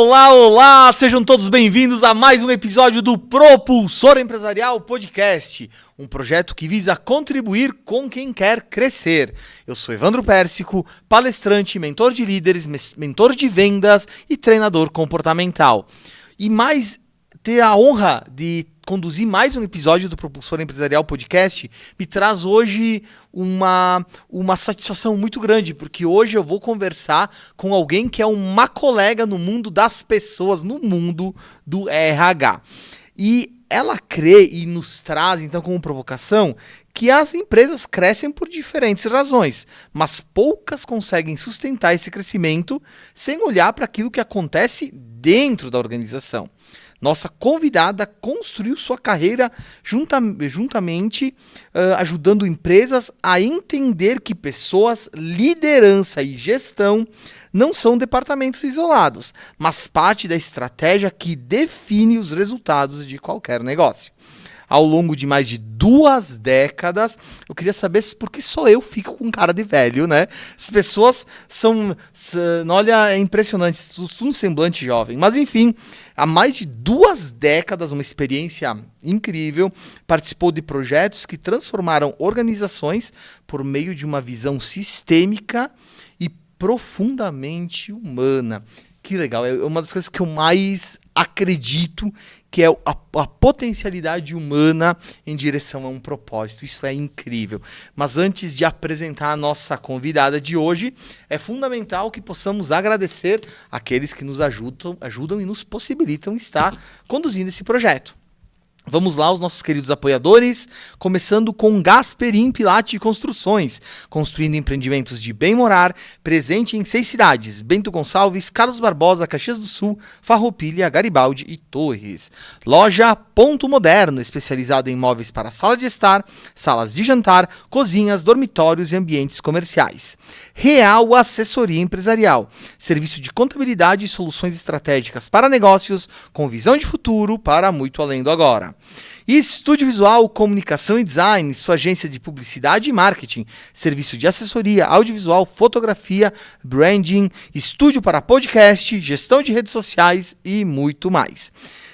Olá, olá! Sejam todos bem-vindos a mais um episódio do Propulsor Empresarial Podcast, um projeto que visa contribuir com quem quer crescer. Eu sou Evandro Pérsico, palestrante, mentor de líderes, mentor de vendas e treinador comportamental. E mais ter a honra de conduzir mais um episódio do Propulsor Empresarial Podcast me traz hoje uma satisfação muito grande, porque hoje eu vou conversar com alguém que é uma colega no mundo das pessoas, no mundo do RH. E ela crê e nos traz, então, como provocação, que as empresas crescem por diferentes razões, mas poucas conseguem sustentar esse crescimento sem olhar para aquilo que acontece dentro da organização. Nossa convidada construiu sua carreira juntamente ajudando empresas a entender que pessoas, liderança e gestão não são departamentos isolados, mas parte da estratégia que define os resultados de qualquer negócio. Ao longo de mais de 2 décadas, eu queria saber por que só eu fico com cara de velho, né? As pessoas são, olha, é impressionante, um semblante jovem. Mas enfim, há mais de 2 décadas, uma experiência incrível, participou de projetos que transformaram organizações por meio de uma visão sistêmica e profundamente humana. Que legal, é uma das coisas que eu mais acredito, que é a potencialidade humana em direção a um propósito. Isso é incrível. Mas antes de apresentar a nossa convidada de hoje, é fundamental que possamos agradecer aqueles que nos ajudam e nos possibilitam estar conduzindo esse projeto. Vamos lá, os nossos queridos apoiadores, começando com Gasperim Pilate Construções, construindo empreendimentos de bem morar, presente em 6 cidades, Bento Gonçalves, Carlos Barbosa, Caxias do Sul, Farroupilha, Garibaldi e Torres. Loja Ponto Moderno, especializada em móveis para sala de estar, salas de jantar, cozinhas, dormitórios e ambientes comerciais. Real Assessoria Empresarial, serviço de contabilidade e soluções estratégicas para negócios, com visão de futuro para muito além do agora. E Estúdio Visual, Comunicação e Design, sua agência de publicidade e marketing, serviço de assessoria, audiovisual, fotografia, branding, estúdio para podcast, gestão de redes sociais e muito mais.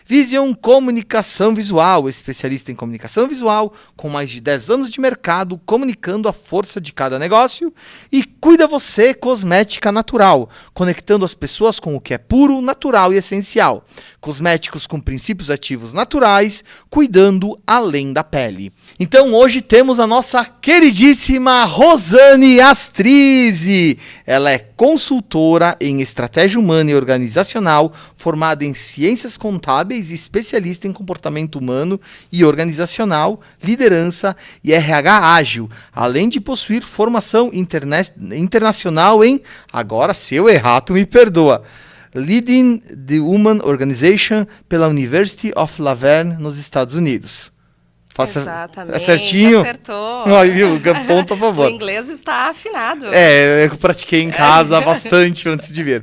Vision Comunicação Visual, especialista em comunicação visual, com mais de 10 anos de mercado, comunicando a força de cada negócio. E Cuida Você Cosmética Natural, conectando as pessoas com o que é puro, natural e essencial. Cosméticos com princípios ativos naturais, cuidando além da pele. Então hoje temos a nossa queridíssima Rosane Astrizi. Ela é consultora em estratégia humana e organizacional, formada em ciências contábeis e especialista em comportamento humano e organizacional, liderança e RH ágil, além de possuir formação internacional em, agora se eu errar, tu me perdoa, Leading the Human Organization pela University of La Verne, nos Estados Unidos. Exatamente, certinho? Acertou. Ai, viu? Ponto a favor. O inglês está afinado. Eu pratiquei em casa bastante antes de vir.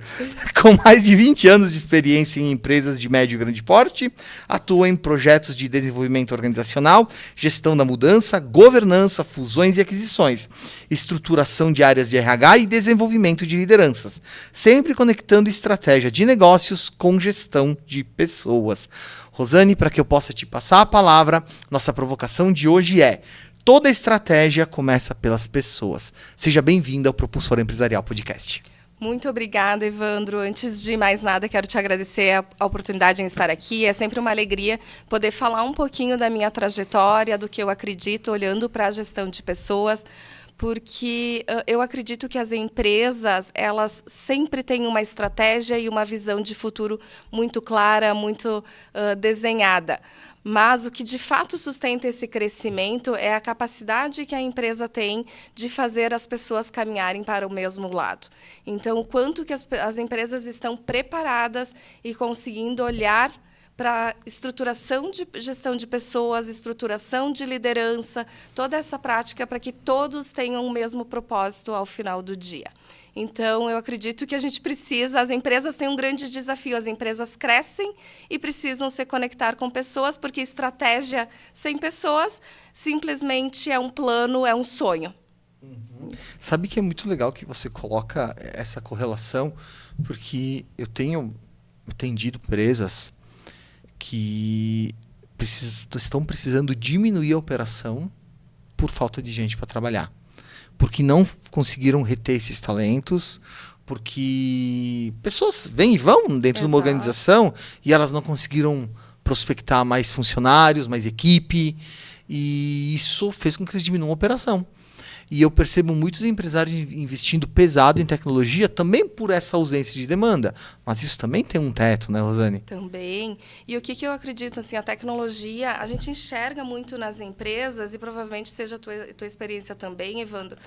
Com mais de 20 anos de experiência em empresas de médio e grande porte, atua em projetos de desenvolvimento organizacional, gestão da mudança, governança, fusões e aquisições, estruturação de áreas de RH e desenvolvimento de lideranças, sempre conectando estratégia de negócios com gestão de pessoas. Rosane, para que eu possa te passar a palavra, nossa provocação de hoje é: toda estratégia começa pelas pessoas. Seja bem-vinda ao Propulsor Empresarial Podcast. Muito obrigada, Evandro. Antes de mais nada, quero te agradecer a oportunidade em estar aqui. É sempre uma alegria poder falar um pouquinho da minha trajetória, do que eu acredito, olhando para a gestão de pessoas, porque eu acredito que as empresas, elas sempre têm uma estratégia e uma visão de futuro muito clara, muito desenhada. Mas o que de fato sustenta esse crescimento é a capacidade que a empresa tem de fazer as pessoas caminharem para o mesmo lado. Então, o quanto que as empresas estão preparadas e conseguindo olhar para estruturação de gestão de pessoas, estruturação de liderança, toda essa prática para que todos tenham o mesmo propósito ao final do dia. Então, eu acredito que a gente precisa, as empresas têm um grande desafio, as empresas crescem e precisam se conectar com pessoas, porque estratégia sem pessoas simplesmente é um plano, é um sonho. Sabe que é muito legal que você coloca essa correlação, porque eu tenho atendido empresas que estão precisando diminuir a operação por falta de gente para trabalhar. Porque não conseguiram reter esses talentos, porque pessoas vêm e vão dentro de uma organização e elas não conseguiram prospectar mais funcionários, mais equipe, e isso fez com que eles diminuam a operação. E eu percebo muitos empresários investindo pesado em tecnologia também por essa ausência de demanda. Mas isso também tem um teto, né, Rosane? Também. E o que eu acredito, assim, a tecnologia, a gente enxerga muito nas empresas, e provavelmente seja a tua experiência também, Evandro.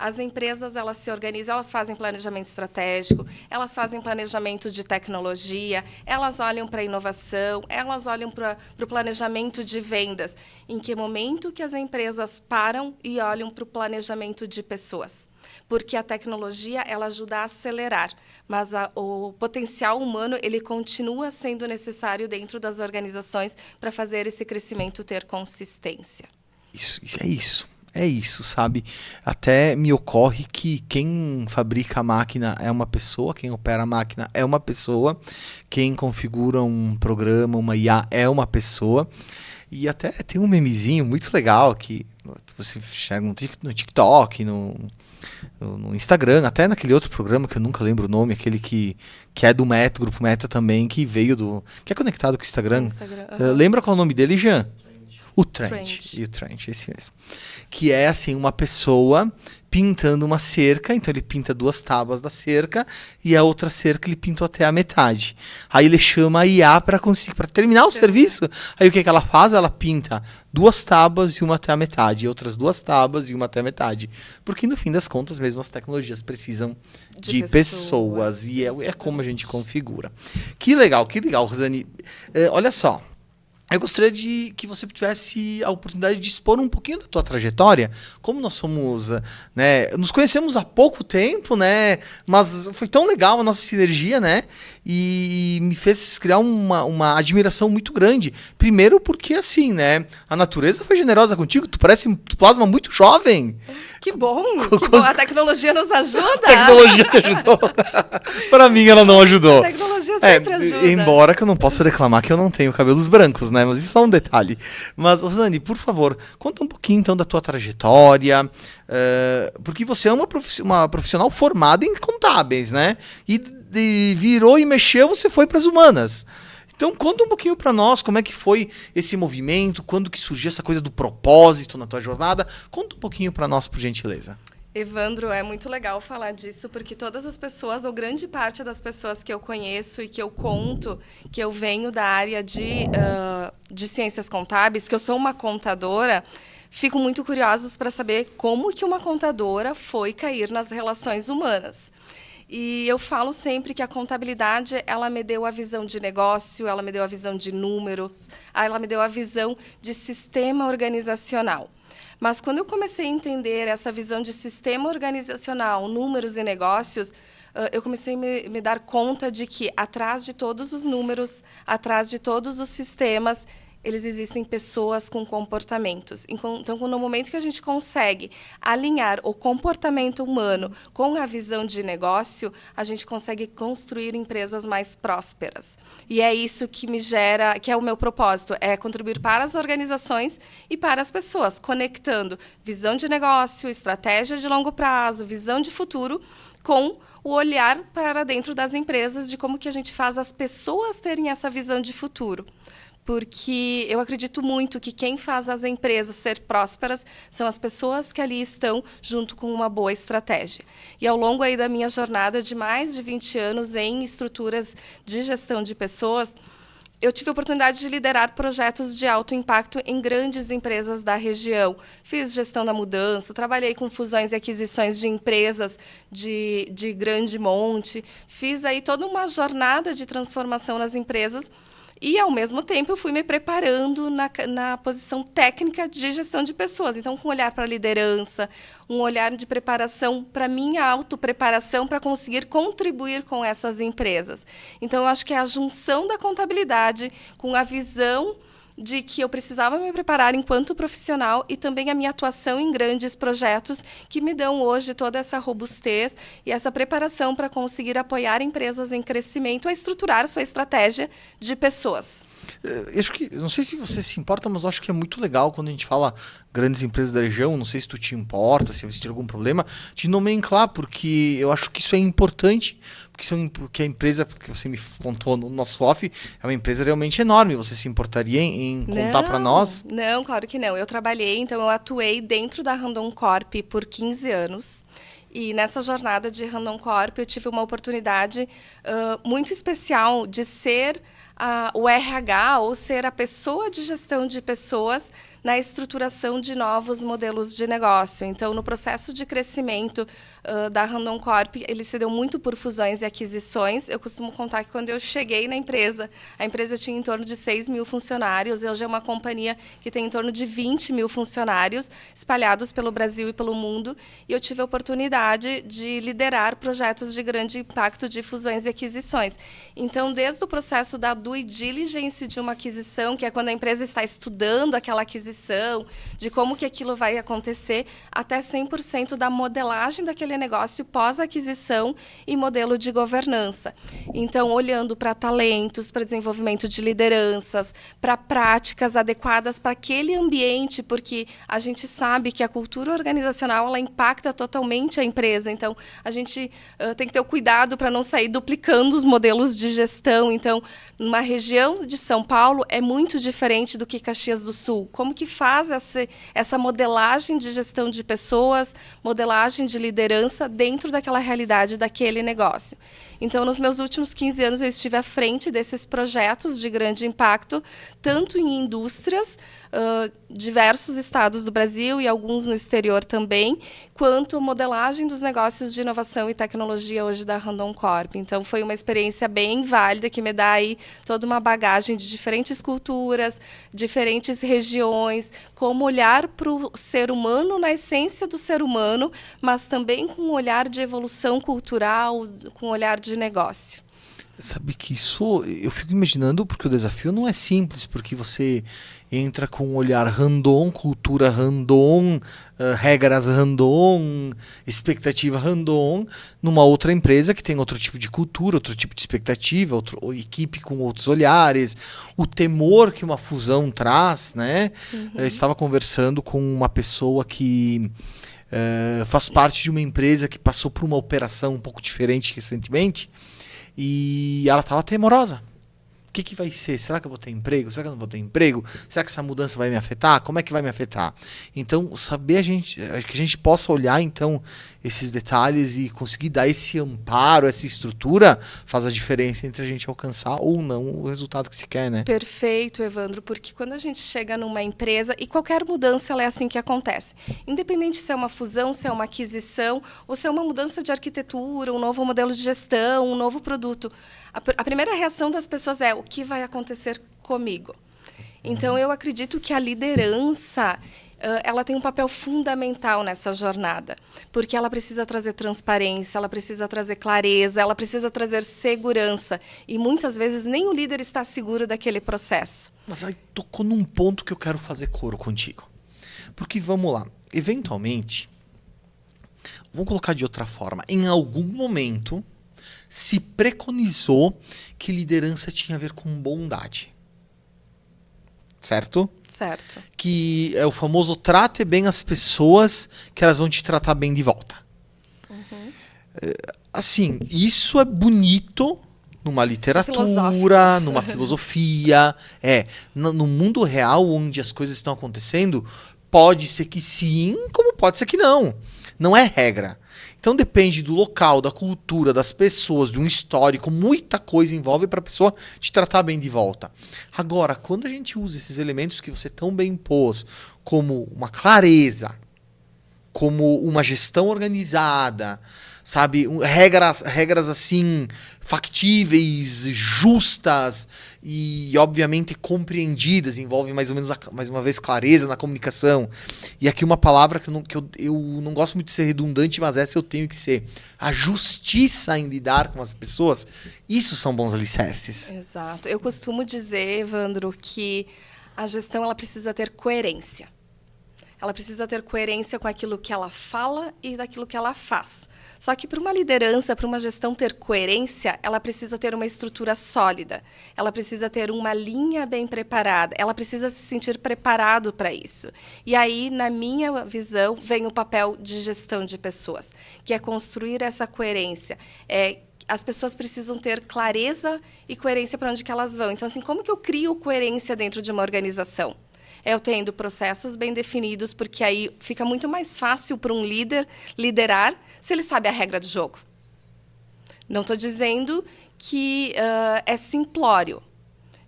As empresas, elas se organizam, elas fazem planejamento estratégico, elas fazem planejamento de tecnologia, elas olham para a inovação, elas olham para o planejamento de vendas. Em que momento que as empresas param e olham para o planejamento de pessoas? Porque a tecnologia, ela ajuda a acelerar, mas o potencial humano, ele continua sendo necessário dentro das organizações para fazer esse crescimento ter consistência. É isso, sabe? Até me ocorre que quem fabrica a máquina é uma pessoa, quem opera a máquina é uma pessoa, quem configura um programa, uma IA, é uma pessoa. E até tem um memezinho muito legal que você chega no TikTok, no Instagram, até naquele outro programa que eu nunca lembro o nome, aquele que é do Meta, Grupo Meta também, que é conectado com o Instagram. Lembra qual é o nome dele, Jean? O Trent, esse mesmo. Que é assim, uma pessoa pintando uma cerca, então ele pinta 2 tábuas da cerca e a outra cerca ele pintou até a metade. Aí ele chama a IA para terminar o serviço. Aí o que ela faz? Ela pinta 2 tábuas e uma até a metade, e outras 2 tábuas e uma até a metade. Porque no fim das contas, mesmo as tecnologias precisam de pessoas e é como a gente configura. Que legal, Rosane. Olha só. Eu gostaria de que você tivesse a oportunidade de expor um pouquinho da tua trajetória. Como nós somos, né, nos conhecemos há pouco tempo, né, mas foi tão legal a nossa sinergia, né, e me fez criar uma admiração muito grande. Primeiro porque, assim, né, a natureza foi generosa contigo, tu plasma muito jovem. Que bom, a tecnologia nos ajuda. A tecnologia te ajudou. Para mim, ela não ajudou. A tecnologia sempre ajuda. Embora que eu não possa reclamar que eu não tenho cabelos brancos, né? Mas isso é só um detalhe. Mas, Rosane, por favor, conta um pouquinho, então, da tua trajetória. Porque você é uma profissional formada em contábeis, né? E virou e mexeu, você foi para as humanas. Então, conta um pouquinho para nós como é que foi esse movimento, quando que surgiu essa coisa do propósito na tua jornada. Conta um pouquinho para nós, por gentileza. Evandro, é muito legal falar disso, porque todas as pessoas, ou grande parte das pessoas que eu conheço e que eu conto, que eu venho da área de ciências contábeis, que eu sou uma contadora, ficam muito curiosos para saber como que uma contadora foi cair nas relações humanas. E eu falo sempre que a contabilidade, ela me deu a visão de negócio, ela me deu a visão de números, ela me deu a visão de sistema organizacional. Mas quando eu comecei a entender essa visão de sistema organizacional, números e negócios, eu comecei a me dar conta de que atrás de todos os números, atrás de todos os sistemas, eles existem pessoas com comportamentos. Então, no momento que a gente consegue alinhar o comportamento humano com a visão de negócio, a gente consegue construir empresas mais prósperas. E é isso que me gera, que é o meu propósito, é contribuir para as organizações e para as pessoas, conectando visão de negócio, estratégia de longo prazo, visão de futuro, com o olhar para dentro das empresas de como que a gente faz as pessoas terem essa visão de futuro. Porque eu acredito muito que quem faz as empresas ser prósperas são as pessoas que ali estão junto com uma boa estratégia. E ao longo aí da minha jornada de mais de 20 anos em estruturas de gestão de pessoas, eu tive a oportunidade de liderar projetos de alto impacto em grandes empresas da região. Fiz gestão da mudança, trabalhei com fusões e aquisições de empresas de grande monte, fiz aí toda uma jornada de transformação nas empresas. E, ao mesmo tempo, eu fui me preparando na posição técnica de gestão de pessoas. Então, com um olhar para a liderança, um olhar de preparação para a minha autopreparação para conseguir contribuir com essas empresas. Então, eu acho que é a junção da contabilidade com a visão de que eu precisava me preparar enquanto profissional e também a minha atuação em grandes projetos que me dão hoje toda essa robustez e essa preparação para conseguir apoiar empresas em crescimento a estruturar sua estratégia de pessoas. Eu acho que, não sei se você se importa, mas eu acho que é muito legal quando a gente fala grandes empresas da região, não sei se tu te importa, se existe algum problema, de nomenclar, porque eu acho que isso é importante, porque a empresa que você me contou no nosso off é uma empresa realmente enorme. Você se importaria em contar para nós? Não, claro que não. Eu trabalhei, então eu atuei dentro da Randon Corp por 15 anos. E nessa jornada de Randon Corp eu tive uma oportunidade muito especial de ser o RH, ou ser a pessoa de gestão de pessoas na estruturação de novos modelos de negócio. Então, no processo de crescimento da Randon Corp, ele se deu muito por fusões e aquisições. Eu costumo contar que quando eu cheguei na empresa, a empresa tinha em torno de 6 mil funcionários. Hoje é uma companhia que tem em torno de 20 mil funcionários, espalhados pelo Brasil e pelo mundo. E eu tive a oportunidade de liderar projetos de grande impacto de fusões e aquisições. Então, desde o processo da due diligence de uma aquisição, que é quando a empresa está estudando aquela aquisição, de como que aquilo vai acontecer, até 100% da modelagem daquele negócio pós-aquisição e modelo de governança. Então, olhando para talentos, para desenvolvimento de lideranças, para práticas adequadas para aquele ambiente, porque a gente sabe que a cultura organizacional ela impacta totalmente a empresa. Então, a gente tem que ter o cuidado para não sair duplicando os modelos de gestão. Então, numa região de São Paulo é muito diferente do que Caxias do Sul. Como que faz essa modelagem de gestão de pessoas, modelagem de liderança dentro daquela realidade daquele negócio? Então, nos meus últimos 15 anos, eu estive à frente desses projetos de grande impacto, tanto em indústrias, diversos estados do Brasil e alguns no exterior também, quanto a modelagem dos negócios de inovação e tecnologia hoje da Randon Corp. Então, foi uma experiência bem válida, que me dá aí toda uma bagagem de diferentes culturas, diferentes regiões, como olhar para o ser humano na essência do ser humano, mas também com um olhar de evolução cultural, com um olhar de negócio. Sabe que isso, eu fico imaginando, porque o desafio não é simples, porque você entra com um olhar random, cultura random, regras random, expectativa random, numa outra empresa que tem outro tipo de cultura, outro tipo de expectativa, outra equipe com outros olhares, o temor que uma fusão traz, né? Uhum. Eu estava conversando com uma pessoa que faz parte de uma empresa que passou por uma operação um pouco diferente recentemente, e ela estava temorosa. O que vai ser? Será que eu vou ter emprego? Será que eu não vou ter emprego? Será que essa mudança vai me afetar? Como é que vai me afetar? Então, saber que a gente possa olhar então esses detalhes e conseguir dar esse amparo, essa estrutura, faz a diferença entre a gente alcançar ou não o resultado que se quer, né? Perfeito, Evandro, porque quando a gente chega numa empresa, e qualquer mudança ela é assim que acontece, independente se é uma fusão, se é uma aquisição, ou se é uma mudança de arquitetura, um novo modelo de gestão, um novo produto, a primeira reação das pessoas é: o que vai acontecer comigo? Então, eu acredito que a liderança ela tem um papel fundamental nessa jornada, porque ela precisa trazer transparência, ela precisa trazer clareza, ela precisa trazer segurança, e muitas vezes nem o líder está seguro daquele processo. Mas aí tocou num ponto que eu quero fazer coro contigo. Porque, vamos lá, eventualmente, vamos colocar de outra forma, em algum momento se preconizou que liderança tinha a ver com bondade. Certo? Certo. Que é o famoso trate bem as pessoas, que elas vão te tratar bem de volta. Uhum. Assim, isso é bonito numa literatura, numa filosofia. No mundo real, onde as coisas estão acontecendo, pode ser que sim, como pode ser que não. Não é regra. Então depende do local, da cultura, das pessoas, de um histórico, muita coisa envolve para a pessoa te tratar bem de volta. Agora, quando a gente usa esses elementos que você tão bem pôs, como uma clareza, como uma gestão organizada, sabe, regras assim, factíveis, justas e obviamente compreendidas, envolve mais ou menos, mais uma vez, clareza na comunicação. E aqui uma palavra que eu não gosto muito de ser redundante, mas essa eu tenho que ser: a justiça em lidar com as pessoas. Isso são bons alicerces. Exato. Eu costumo dizer, Evandro, que a gestão ela precisa ter coerência. Ela precisa ter coerência com aquilo que ela fala e daquilo que ela faz. Só que para uma liderança, para uma gestão ter coerência, ela precisa ter uma estrutura sólida. Ela precisa ter uma linha bem preparada. Ela precisa se sentir preparado para isso. E aí, na minha visão, vem o papel de gestão de pessoas, que é construir essa coerência. As pessoas precisam ter clareza e coerência para onde que elas vão. Então, assim, como que eu crio coerência dentro de uma organização? Eu tendo processos bem definidos, porque aí fica muito mais fácil para um líder liderar se ele sabe a regra do jogo. Não estou dizendo que é simplório.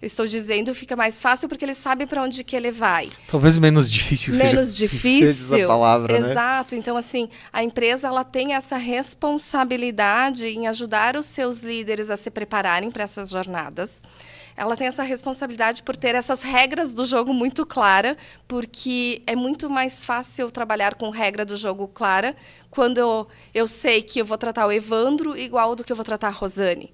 Eu estou dizendo que fica mais fácil porque ele sabe para onde que ele vai. Talvez menos difícil seja essa palavra, né? Exato. Então, assim, a empresa ela tem essa responsabilidade em ajudar os seus líderes a se prepararem para essas jornadas. Ela tem essa responsabilidade por ter essas regras do jogo muito clara, porque é muito mais fácil trabalhar com regra do jogo clara quando eu sei que eu vou tratar o Evandro igual do que eu vou tratar a Rosane.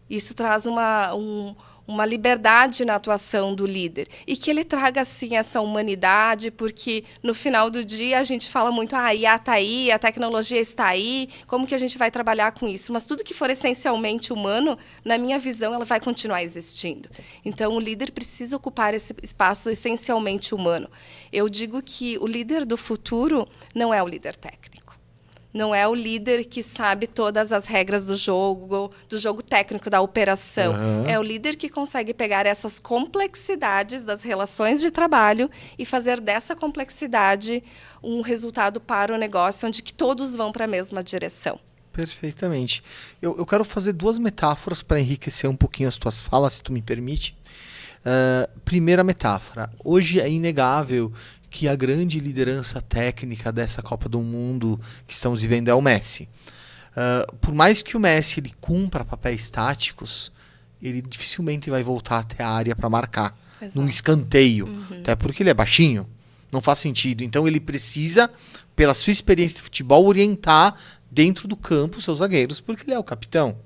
Isso traz uma liberdade na atuação do líder. E que ele traga, assim, essa humanidade, porque, no final do dia, a gente fala muito, a IA está aí, a tecnologia está aí, como que a gente vai trabalhar com isso? Mas tudo que for essencialmente humano, na minha visão, ela vai continuar existindo. Então, o líder precisa ocupar esse espaço essencialmente humano. Eu digo que o líder do futuro não é o líder técnico. Não é o líder que sabe todas as regras do jogo técnico, da operação. Uhum. É o líder que consegue pegar essas complexidades das relações de trabalho e fazer dessa complexidade um resultado para o negócio, onde que todos vão para a mesma direção. Perfeitamente. Eu quero fazer 2 metáforas para enriquecer um pouquinho as tuas falas, se tu me permite. Primeira metáfora. Hoje é inegável que a grande liderança técnica dessa Copa do Mundo que estamos vivendo é o Messi. Por mais que o Messi ele cumpra papéis táticos, ele dificilmente vai voltar até a área para marcar. Exato. Num escanteio. Uhum. Até porque ele é baixinho. Não faz sentido. Então ele precisa, pela sua experiência de futebol, orientar dentro do campo os seus zagueiros, porque ele é o capitão.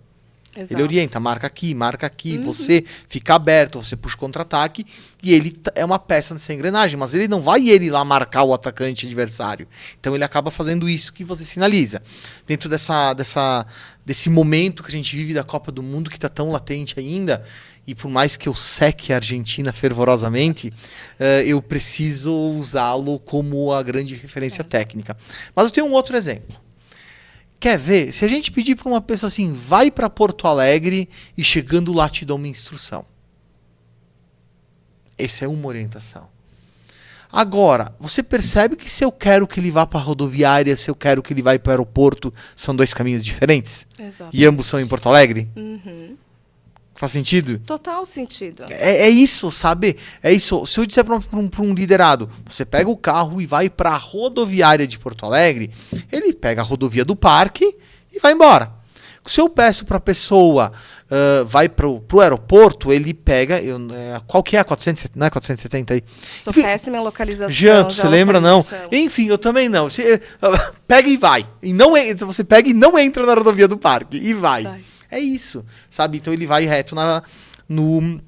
Exato. Ele orienta, marca aqui, uhum. Você fica aberto, você puxa o contra-ataque, e ele é uma peça nessa engrenagem, mas ele não vai ele lá marcar o atacante adversário. Então ele acaba fazendo isso que você sinaliza. Dentro desse momento que a gente vive da Copa do Mundo, que está tão latente ainda, e por mais que eu seque a Argentina fervorosamente, eu preciso usá-lo como a grande referência técnica. Mas eu tenho um outro exemplo. Quer ver? Se a gente pedir para uma pessoa assim, vai para Porto Alegre e chegando lá te dá uma instrução. Essa é uma orientação. Agora, você percebe que se eu quero que ele vá para a rodoviária, se eu quero que ele vá para o aeroporto, são 2 caminhos diferentes? Exatamente. E ambos são em Porto Alegre? Uhum. Faz sentido? Total sentido. É isso, sabe? É isso. Se eu disser para um liderado, você pega o carro e vai para a rodoviária de Porto Alegre, ele pega a rodovia do parque e vai embora. Se eu peço para a pessoa, vai para o aeroporto, ele pega... qual que é a 470? Não é 470 aí? Sou péssima em localização. Janto, você lembra? Não. Enfim, eu também não. Você pega e vai. Você pega e não entra na rodovia do parque. E vai. É isso, sabe? Então ele vai reto no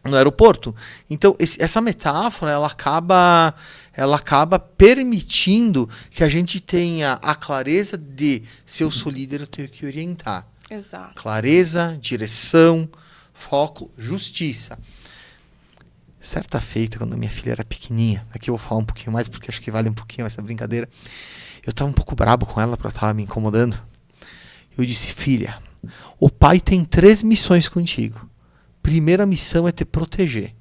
aeroporto. Então essa metáfora ela acaba permitindo que a gente tenha a clareza de se eu sou líder eu tenho que orientar. Exato. Clareza, direção, foco, justiça. Certa feita, quando minha filha era pequenininha, aqui eu vou falar um pouquinho mais porque acho que vale um pouquinho essa brincadeira. Eu estava um pouco brabo com ela porque ela estava me incomodando. Eu disse, filha, o pai tem 3 missões contigo. Primeira missão é te proteger.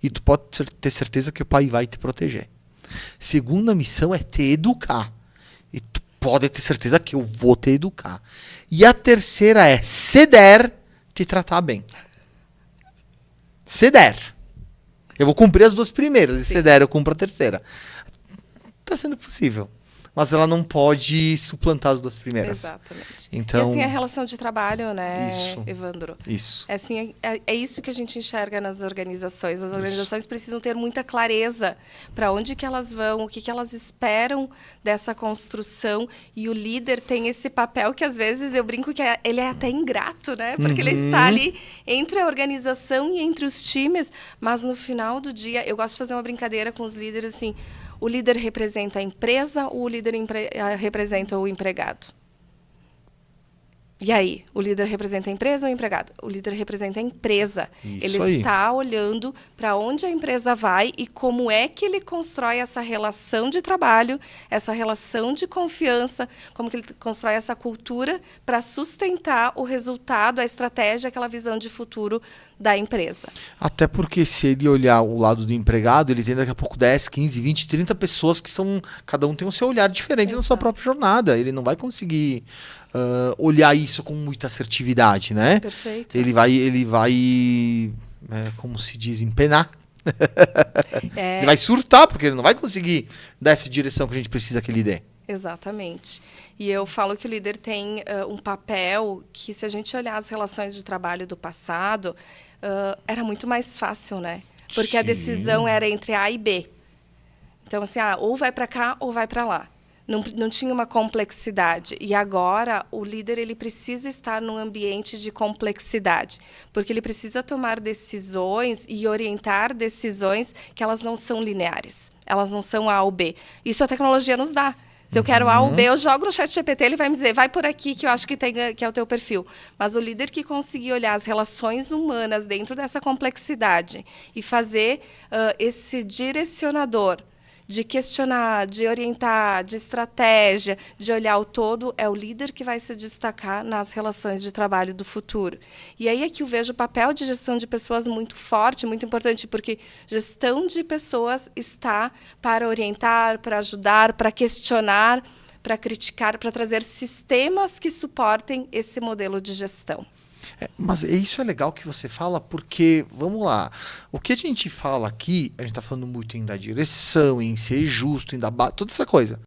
E tu pode ter certeza que o pai vai te proteger. Segunda missão é te educar. E tu pode ter certeza que eu vou te educar. E a terceira é, se der, te tratar bem. Se der. Eu vou cumprir as 2 primeiras. Sim. E se der, eu cumpro a terceira. Tá sendo possível. mas ela não pode suplantar as duas primeiras. Exatamente. Então, e assim, a relação de trabalho, né, isso, Evandro? Isso. Assim, é isso que a gente enxerga nas organizações. As organizações precisam ter muita clareza para onde que elas vão, o que que elas esperam dessa construção, e o líder tem esse papel que, às vezes, eu brinco que ele é até ingrato, né? Porque ele está ali entre a organização e entre os times, mas no final do dia, eu gosto de fazer uma brincadeira com os líderes, assim, o líder representa a empresa ou o líder representa o empregado? E aí, o líder representa a empresa ou o empregado? O líder representa a empresa. Isso ele aí. está olhando para onde a empresa vai e como é que ele constrói essa relação de trabalho, essa relação de confiança, como que ele constrói essa cultura para sustentar o resultado, a estratégia, aquela visão de futuro da empresa. Até porque se ele olhar o lado do empregado, ele tem daqui a pouco 10, 15, 20, 30 pessoas que são... Cada um tem o seu olhar diferente na sua própria jornada. Ele não vai conseguir olhar isso com muita assertividade, né? Perfeito. Ele vai como se diz, empenar. Ele vai surtar, porque ele não vai conseguir dar essa direção que a gente precisa que ele dê. Exatamente. E eu falo que o líder tem um papel que, se a gente olhar as relações de trabalho do passado, era muito mais fácil, né? Porque Sim. a decisão era entre A e B. Então, assim, ou vai para cá ou vai para lá. Não tinha uma complexidade. E agora, o líder ele precisa estar num ambiente de complexidade, porque ele precisa tomar decisões e orientar decisões que elas não são lineares. Elas não são A ou B. Isso a tecnologia nos dá. Se eu quero A ou B, eu jogo no ChatGPT, ele vai me dizer, vai por aqui que eu acho que é o teu perfil. Mas o líder que conseguir olhar as relações humanas dentro dessa complexidade e fazer esse direcionador de questionar, de orientar, de estratégia, de olhar o todo, é o líder que vai se destacar nas relações de trabalho do futuro. E aí é que eu vejo o papel de gestão de pessoas muito forte, muito importante, porque gestão de pessoas está para orientar, para ajudar, para questionar, para criticar, para trazer sistemas que suportem esse modelo de gestão. Mas isso é legal que você fala, porque, vamos lá, o que a gente fala aqui, a gente está falando muito em dar direção, em ser justo, em dar toda essa coisa.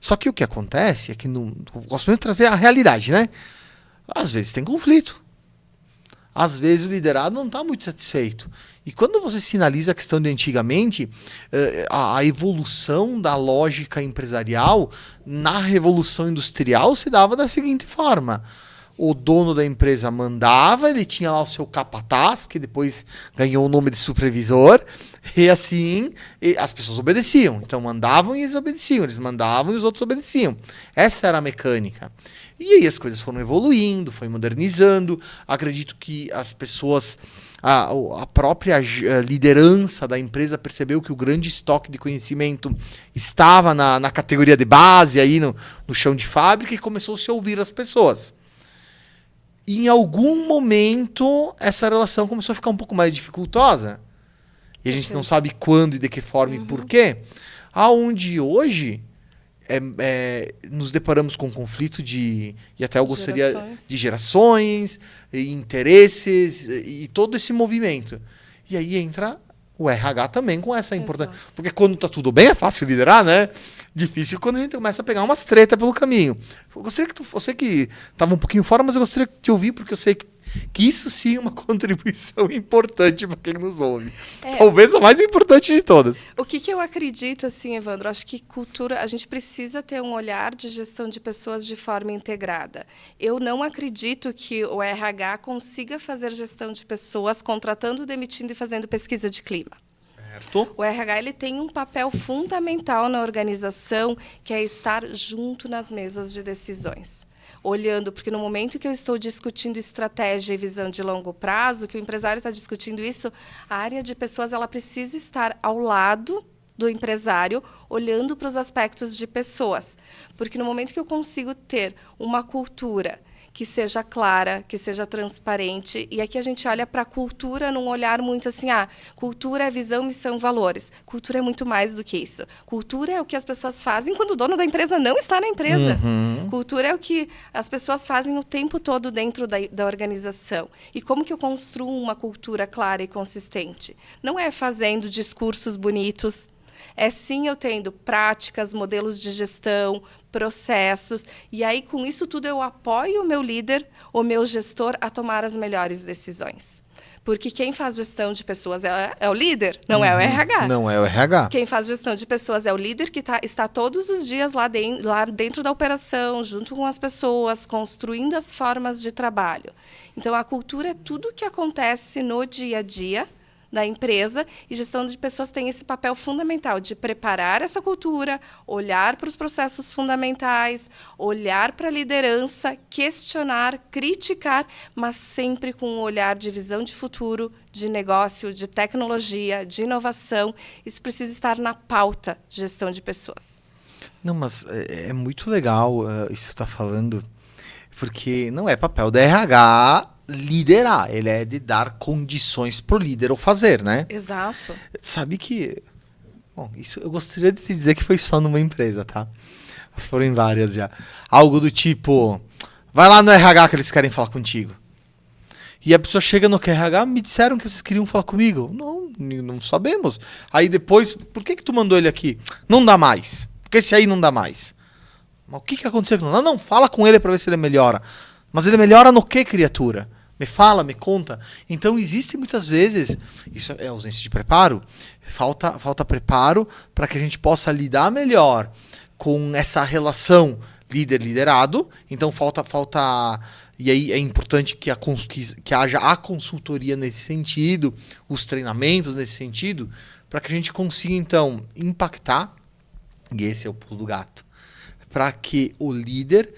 Só que o que acontece é que, eu gosto mesmo de trazer a realidade, né? Às vezes tem conflito. Às vezes o liderado não está muito satisfeito. E quando você sinaliza a questão de antigamente, a evolução da lógica empresarial na Revolução Industrial se dava da seguinte forma: o dono da empresa mandava, ele tinha lá o seu capataz, que depois ganhou o nome de supervisor, e assim as pessoas obedeciam. Então mandavam e eles obedeciam, eles mandavam e os outros obedeciam. Essa era a mecânica. E aí as coisas foram evoluindo, foi modernizando. Acredito que as pessoas, a própria liderança da empresa percebeu que o grande estoque de conhecimento estava na categoria de base, aí no chão de fábrica, e começou a se ouvir as pessoas. E em algum momento, essa relação começou a ficar um pouco mais dificultosa. E a gente não sabe quando e de que forma e por quê. Aonde hoje nos deparamos com um conflito e até eu gostaria de gerações, e interesses e todo esse movimento. E aí entra o RH também com essa importância. Porque quando tá tudo bem é fácil liderar, né? Difícil quando a gente começa a pegar umas tretas pelo caminho. Eu gostaria que você que estava um pouquinho fora, mas eu gostaria de te ouvir, porque eu sei que isso sim é uma contribuição importante para quem nos ouve. Talvez a mais importante de todas. O que eu acredito, assim, Evandro, acho que cultura, a gente precisa ter um olhar de gestão de pessoas de forma integrada. Eu não acredito que o RH consiga fazer gestão de pessoas contratando, demitindo e fazendo pesquisa de clima. Certo. O RH ele tem um papel fundamental na organização, que é estar junto nas mesas de decisões. Olhando, porque no momento que eu estou discutindo estratégia e visão de longo prazo, que o empresário está discutindo isso, a área de pessoas ela precisa estar ao lado do empresário, olhando para os aspectos de pessoas. Porque no momento que eu consigo ter uma cultura que seja clara, que seja transparente, e aqui a gente olha para a cultura num olhar muito assim, cultura é visão, missão, valores. Cultura é muito mais do que isso. Cultura é o que as pessoas fazem quando o dono da empresa não está na empresa. Cultura é o que as pessoas fazem o tempo todo dentro da organização. E como que eu construo uma cultura clara e consistente? Não é fazendo discursos bonitos, É sim eu tendo práticas, modelos de gestão, processos, e aí com isso tudo eu apoio o meu líder, o meu gestor a tomar as melhores decisões. Porque quem faz gestão de pessoas é o líder, não é o RH. Não é o RH. Quem faz gestão de pessoas é o líder que está todos os dias lá dentro da operação, junto com as pessoas, construindo as formas de trabalho. Então, a cultura é tudo o que acontece no dia a dia da empresa, e gestão de pessoas tem esse papel fundamental de preparar essa cultura, olhar para os processos fundamentais, olhar para a liderança, questionar, criticar, mas sempre com um olhar de visão de futuro, de negócio, de tecnologia, de inovação. Isso precisa estar na pauta de gestão de pessoas. Não, mas é muito legal isso que você está falando, porque não é papel da RH liderar, ele é de dar condições pro líder ou fazer, né? Exato. Sabe que... Bom, isso eu gostaria de te dizer que foi só numa empresa, tá? Mas foram em várias já. Algo do tipo, vai lá no RH que eles querem falar contigo. E a pessoa chega no RH, me disseram que vocês queriam falar comigo. Não sabemos. Aí depois, por que tu mandou ele aqui? Não dá mais. Porque esse aí não dá mais. Mas o que aconteceu? Não, fala com ele pra ver se ele melhora. Mas ele melhora no que, criatura? Me fala, me conta. Então, existe muitas vezes, isso é ausência de preparo, falta preparo para que a gente possa lidar melhor com essa relação líder-liderado. Então, falta e aí é importante que haja a consultoria nesse sentido, os treinamentos nesse sentido, para que a gente consiga, então, impactar, e esse é o pulo do gato, para que o líder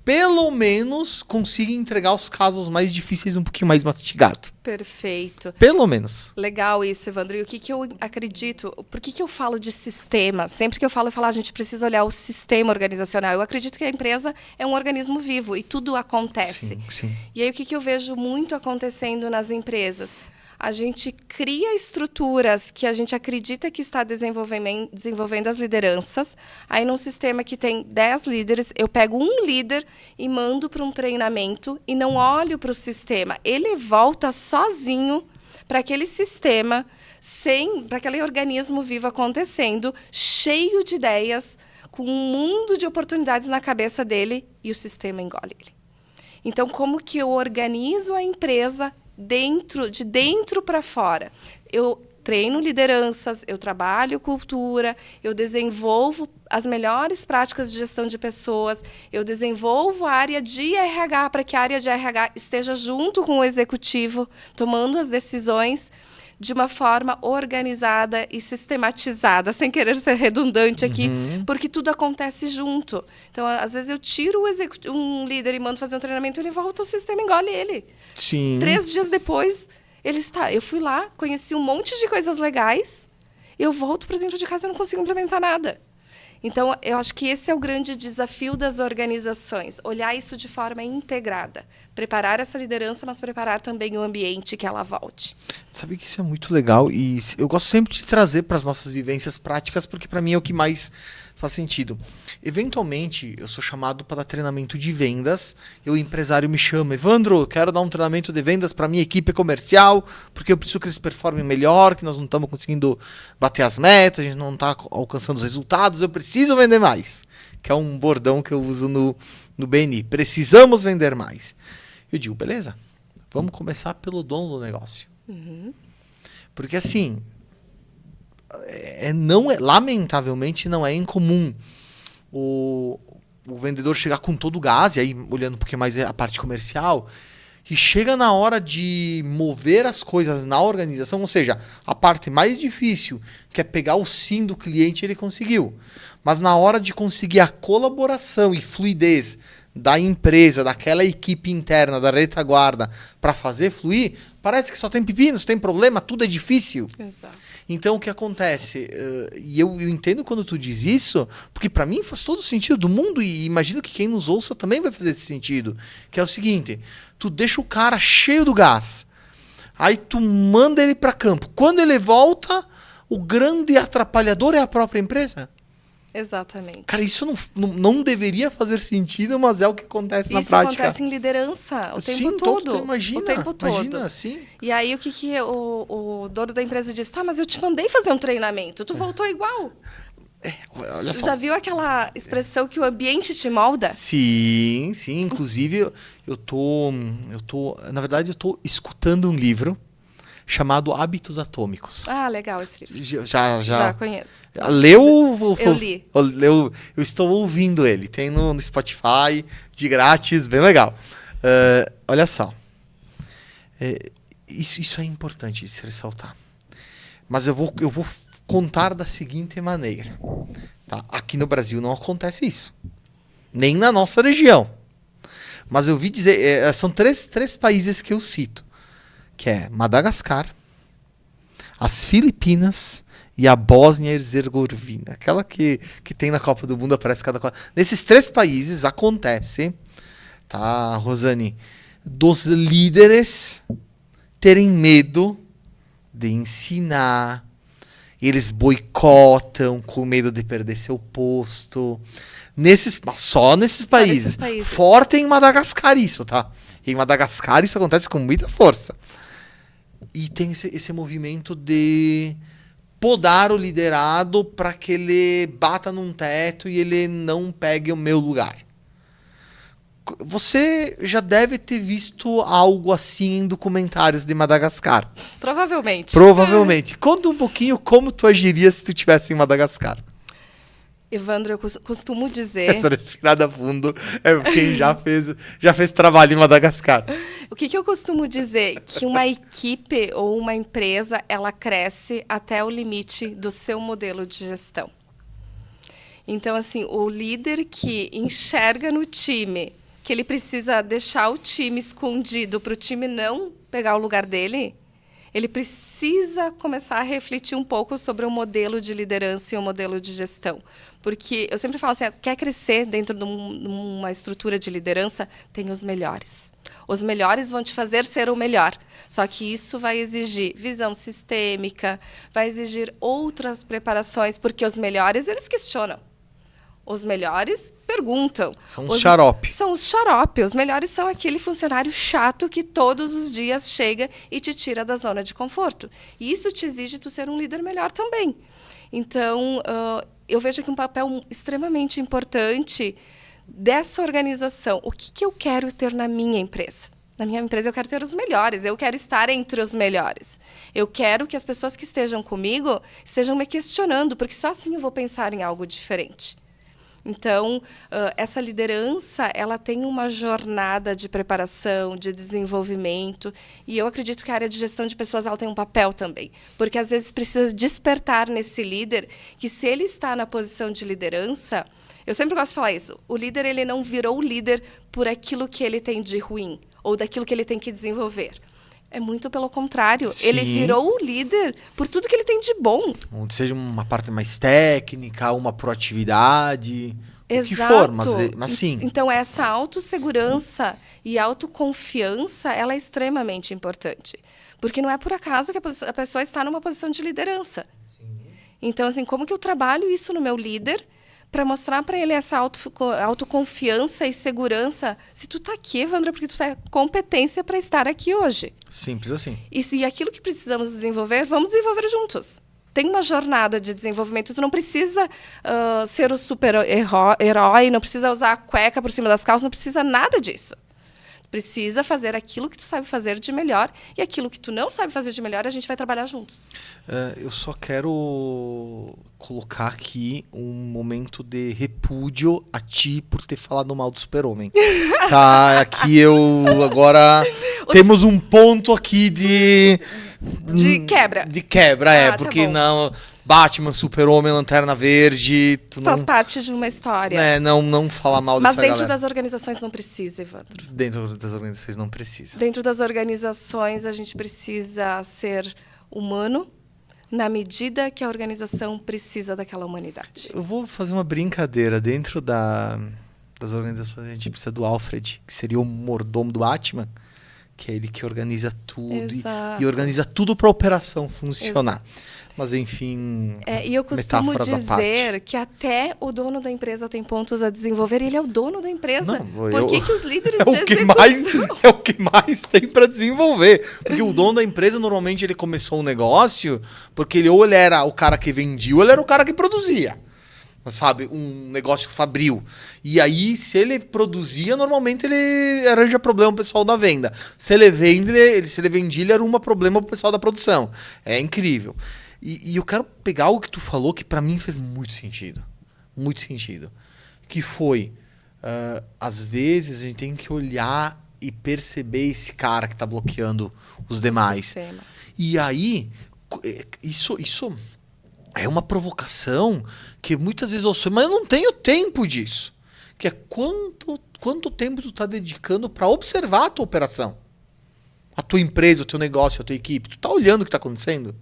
pelo menos consiga entregar os casos mais difíceis um pouquinho mais mastigado. Perfeito. Pelo menos. Legal isso, Evandro. E o que eu acredito? Por que eu falo de sistema? Sempre que eu falo, a gente precisa olhar o sistema organizacional. Eu acredito que a empresa é um organismo vivo e tudo acontece. Sim. E aí o que eu vejo muito acontecendo nas empresas? A gente cria estruturas que a gente acredita que está desenvolvendo as lideranças. Aí, num sistema que tem 10 líderes, eu pego um líder e mando para um treinamento e não olho para o sistema. Ele volta sozinho para aquele sistema, para aquele organismo vivo acontecendo, cheio de ideias, com um mundo de oportunidades na cabeça dele, e o sistema engole ele. Então, como que eu organizo a empresa de dentro para fora? Eu treino lideranças, eu trabalho cultura, eu desenvolvo as melhores práticas de gestão de pessoas, eu desenvolvo a área de RH para que a área de RH esteja junto com o executivo, tomando as decisões de uma forma organizada e sistematizada, sem querer ser redundante aqui, porque tudo acontece junto. Então, às vezes, eu tiro um líder e mando fazer um treinamento, ele volta, o sistema engole ele. Sim. 3 dias depois, eu fui lá, conheci um monte de coisas legais, eu volto para dentro de casa e não consigo implementar nada. Então, eu acho que esse é o grande desafio das organizações, olhar isso de forma integrada. Preparar essa liderança, mas preparar também o ambiente que ela volte. Sabe que isso é muito legal e eu gosto sempre de trazer para as nossas vivências práticas, porque para mim é o que mais faz sentido. Eventualmente, eu sou chamado para dar treinamento de vendas, e o empresário me chama, Evandro, eu quero dar um treinamento de vendas para minha equipe comercial, porque eu preciso que eles performem melhor, que nós não estamos conseguindo bater as metas, a gente não está alcançando os resultados, eu preciso vender mais. Que é um bordão que eu uso no BNI. Precisamos vender mais. Eu digo, beleza, vamos começar pelo dono do negócio. Porque assim, lamentavelmente não é incomum o vendedor chegar com todo o gás, e aí olhando um pouquinho mais a parte comercial, e chega na hora de mover as coisas na organização, ou seja, a parte mais difícil, que é pegar o sim do cliente, ele conseguiu. Mas na hora de conseguir a colaboração e fluidez da empresa, daquela equipe interna, da retaguarda, para fazer fluir, parece que só tem pepino, só tem problema, tudo é difícil. Exato. Então, o que acontece? E eu entendo quando tu diz isso, porque para mim faz todo o sentido do mundo, e imagino que quem nos ouça também vai fazer esse sentido, que é o seguinte, tu deixa o cara cheio do gás, aí tu manda ele para campo. Quando ele volta, o grande atrapalhador é a própria empresa. Exatamente. Cara, isso não deveria fazer sentido, mas é o que acontece na Isso prática. acontece em liderança o tempo Sim, todo. imagina, o tempo todo. imagina, sim. E aí o dono da empresa diz, tá, mas eu te mandei fazer um treinamento, tu voltou igual. Olha só. Já viu aquela expressão que o ambiente te molda? Sim, inclusive na verdade eu tô escutando um livro chamado Hábitos Atômicos. Ah, legal esse livro. Já conheço. leu? Eu li. Eu estou ouvindo ele. Tem no Spotify, de grátis, bem legal. Olha só. Isso é importante de se ressaltar. Mas eu vou contar da seguinte maneira. Tá? Aqui no Brasil não acontece isso. Nem na nossa região. Mas eu ouvi dizer... são três países que eu cito. Que é Madagascar, as Filipinas e a Bósnia e Herzegovina. Aquela que tem na Copa do Mundo, aparece cada coisa. Nesses 3 países acontece, tá, Rosane, dos líderes terem medo de ensinar. Eles boicotam com medo de perder seu posto. Mas só nesses países. Fora em Madagascar isso, tá? Em Madagascar isso acontece com muita força. E tem esse movimento de podar o liderado para que ele bata num teto e ele não pegue o meu lugar. Você já deve ter visto algo assim em documentários de Madagascar. Provavelmente. Conta um pouquinho como tu agiria se tu estivesse em Madagascar. Evandro, eu costumo dizer... Essa respirada fundo é quem já fez trabalho em Madagascar. O que eu costumo dizer? Que uma equipe ou uma empresa, ela cresce até o limite do seu modelo de gestão. Então, assim, o líder que enxerga no time que ele precisa deixar o time escondido para o time não pegar o lugar dele, ele precisa começar a refletir um pouco sobre o modelo de liderança e o modelo de gestão. Porque eu sempre falo assim, quer crescer dentro de uma estrutura de liderança, tem os melhores. Os melhores vão te fazer ser o melhor. Só que isso vai exigir visão sistêmica, vai exigir outras preparações, porque os melhores, eles questionam. Os melhores perguntam. São os xarope. São os xarope. Os melhores são aquele funcionário chato que todos os dias chega e te tira da zona de conforto. E isso te exige tu ser um líder melhor também. Então, eu vejo aqui um papel extremamente importante dessa organização. O que eu quero ter na minha empresa? Na minha empresa eu quero ter os melhores, eu quero estar entre os melhores. Eu quero que as pessoas que estejam comigo estejam me questionando, porque só assim eu vou pensar em algo diferente. Então, essa liderança, ela tem uma jornada de preparação, de desenvolvimento, e eu acredito que a área de gestão de pessoas ela tem um papel também, porque às vezes precisa despertar nesse líder que se ele está na posição de liderança, eu sempre gosto de falar isso, o líder ele não virou líder por aquilo que ele tem de ruim, ou daquilo que ele tem que desenvolver. É muito pelo contrário. Sim. Ele virou o líder por tudo que ele tem de bom. Onde seja uma parte mais técnica, uma proatividade, Exato. o que for, mas sim. Então, essa autossegurança e autoconfiança, ela é extremamente importante. Porque não é por acaso que a pessoa está numa posição de liderança. Sim. Então, assim, como que eu trabalho isso no meu líder para mostrar para ele essa autoconfiança e segurança? Se tu tá aqui, Evandro, porque tu tem competência para estar aqui hoje. Simples assim. E se aquilo que precisamos desenvolver, vamos desenvolver juntos. Tem uma jornada de desenvolvimento. Tu não precisa ser o super-herói, não precisa usar a cueca por cima das calças, não precisa nada disso. Precisa fazer aquilo que tu sabe fazer de melhor e aquilo que tu não sabe fazer de melhor, a gente vai trabalhar juntos. Eu só quero colocar aqui um momento de repúdio a ti por ter falado mal do Super-Homem. Tá, aqui agora temos um ponto aqui de quebra. De quebra, porque tá não... Batman, Super-Homem, Lanterna Verde... Faz parte de uma história. Não falar mal dessa galera. Mas dentro das organizações não precisa, Evandro. Dentro das organizações não precisa. Dentro das organizações a gente precisa ser humano na medida que a organização precisa daquela humanidade. Eu vou fazer uma brincadeira. Dentro das organizações a gente precisa do Alfred, que seria o mordomo do Batman, que é ele que organiza tudo Exato. e organiza tudo para a operação funcionar. Mas enfim, E eu costumo metáforas à parte. dizer que até o dono da empresa tem pontos a desenvolver, e ele é o dono da empresa. Não, Por que os líderes é de o que execução... é o que mais tem para desenvolver. Porque o dono da empresa, normalmente, ele começou um negócio porque ele era o cara que vendia ou ele era o cara que produzia. Sabe? Um negócio fabril. E aí, se ele produzia, normalmente ele arranja problema pro pessoal da venda. Se ele vendia, ele arruma problema pro pessoal da produção. É incrível. E eu quero pegar algo que tu falou que para mim fez muito sentido. Muito sentido. Que foi, às vezes a gente tem que olhar e perceber esse cara que tá bloqueando os demais. Sistema. E aí, isso é uma provocação que muitas vezes eu sou, mas eu não tenho tempo disso. Que é quanto tempo tu tá dedicando para observar a tua operação. A tua empresa, o teu negócio, a tua equipe. Tu tá olhando o que tá acontecendo?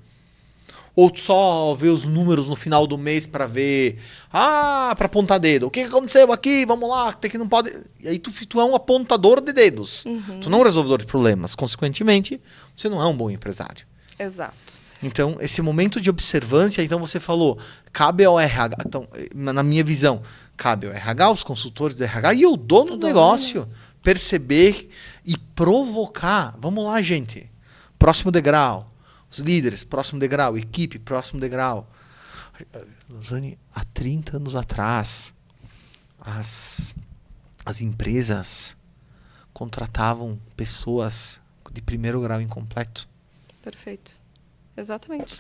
Ou tu só vê os números no final do mês para ver, para apontar dedo. O que aconteceu aqui? Vamos lá, tem que não pode. E aí tu é um apontador de dedos. Tu não é um resolvedor de problemas. Consequentemente, você não é um bom empresário. Exato. Então, esse momento de observância, então você falou, cabe ao RH. Então, na minha visão, cabe ao RH, os consultores do RH e o dono do negócio perceber e provocar. Vamos lá, gente. Próximo degrau. Os líderes, próximo degrau. Equipe, próximo degrau. Losane, há 30 anos atrás, as empresas contratavam pessoas de primeiro grau incompleto. Perfeito. Exatamente.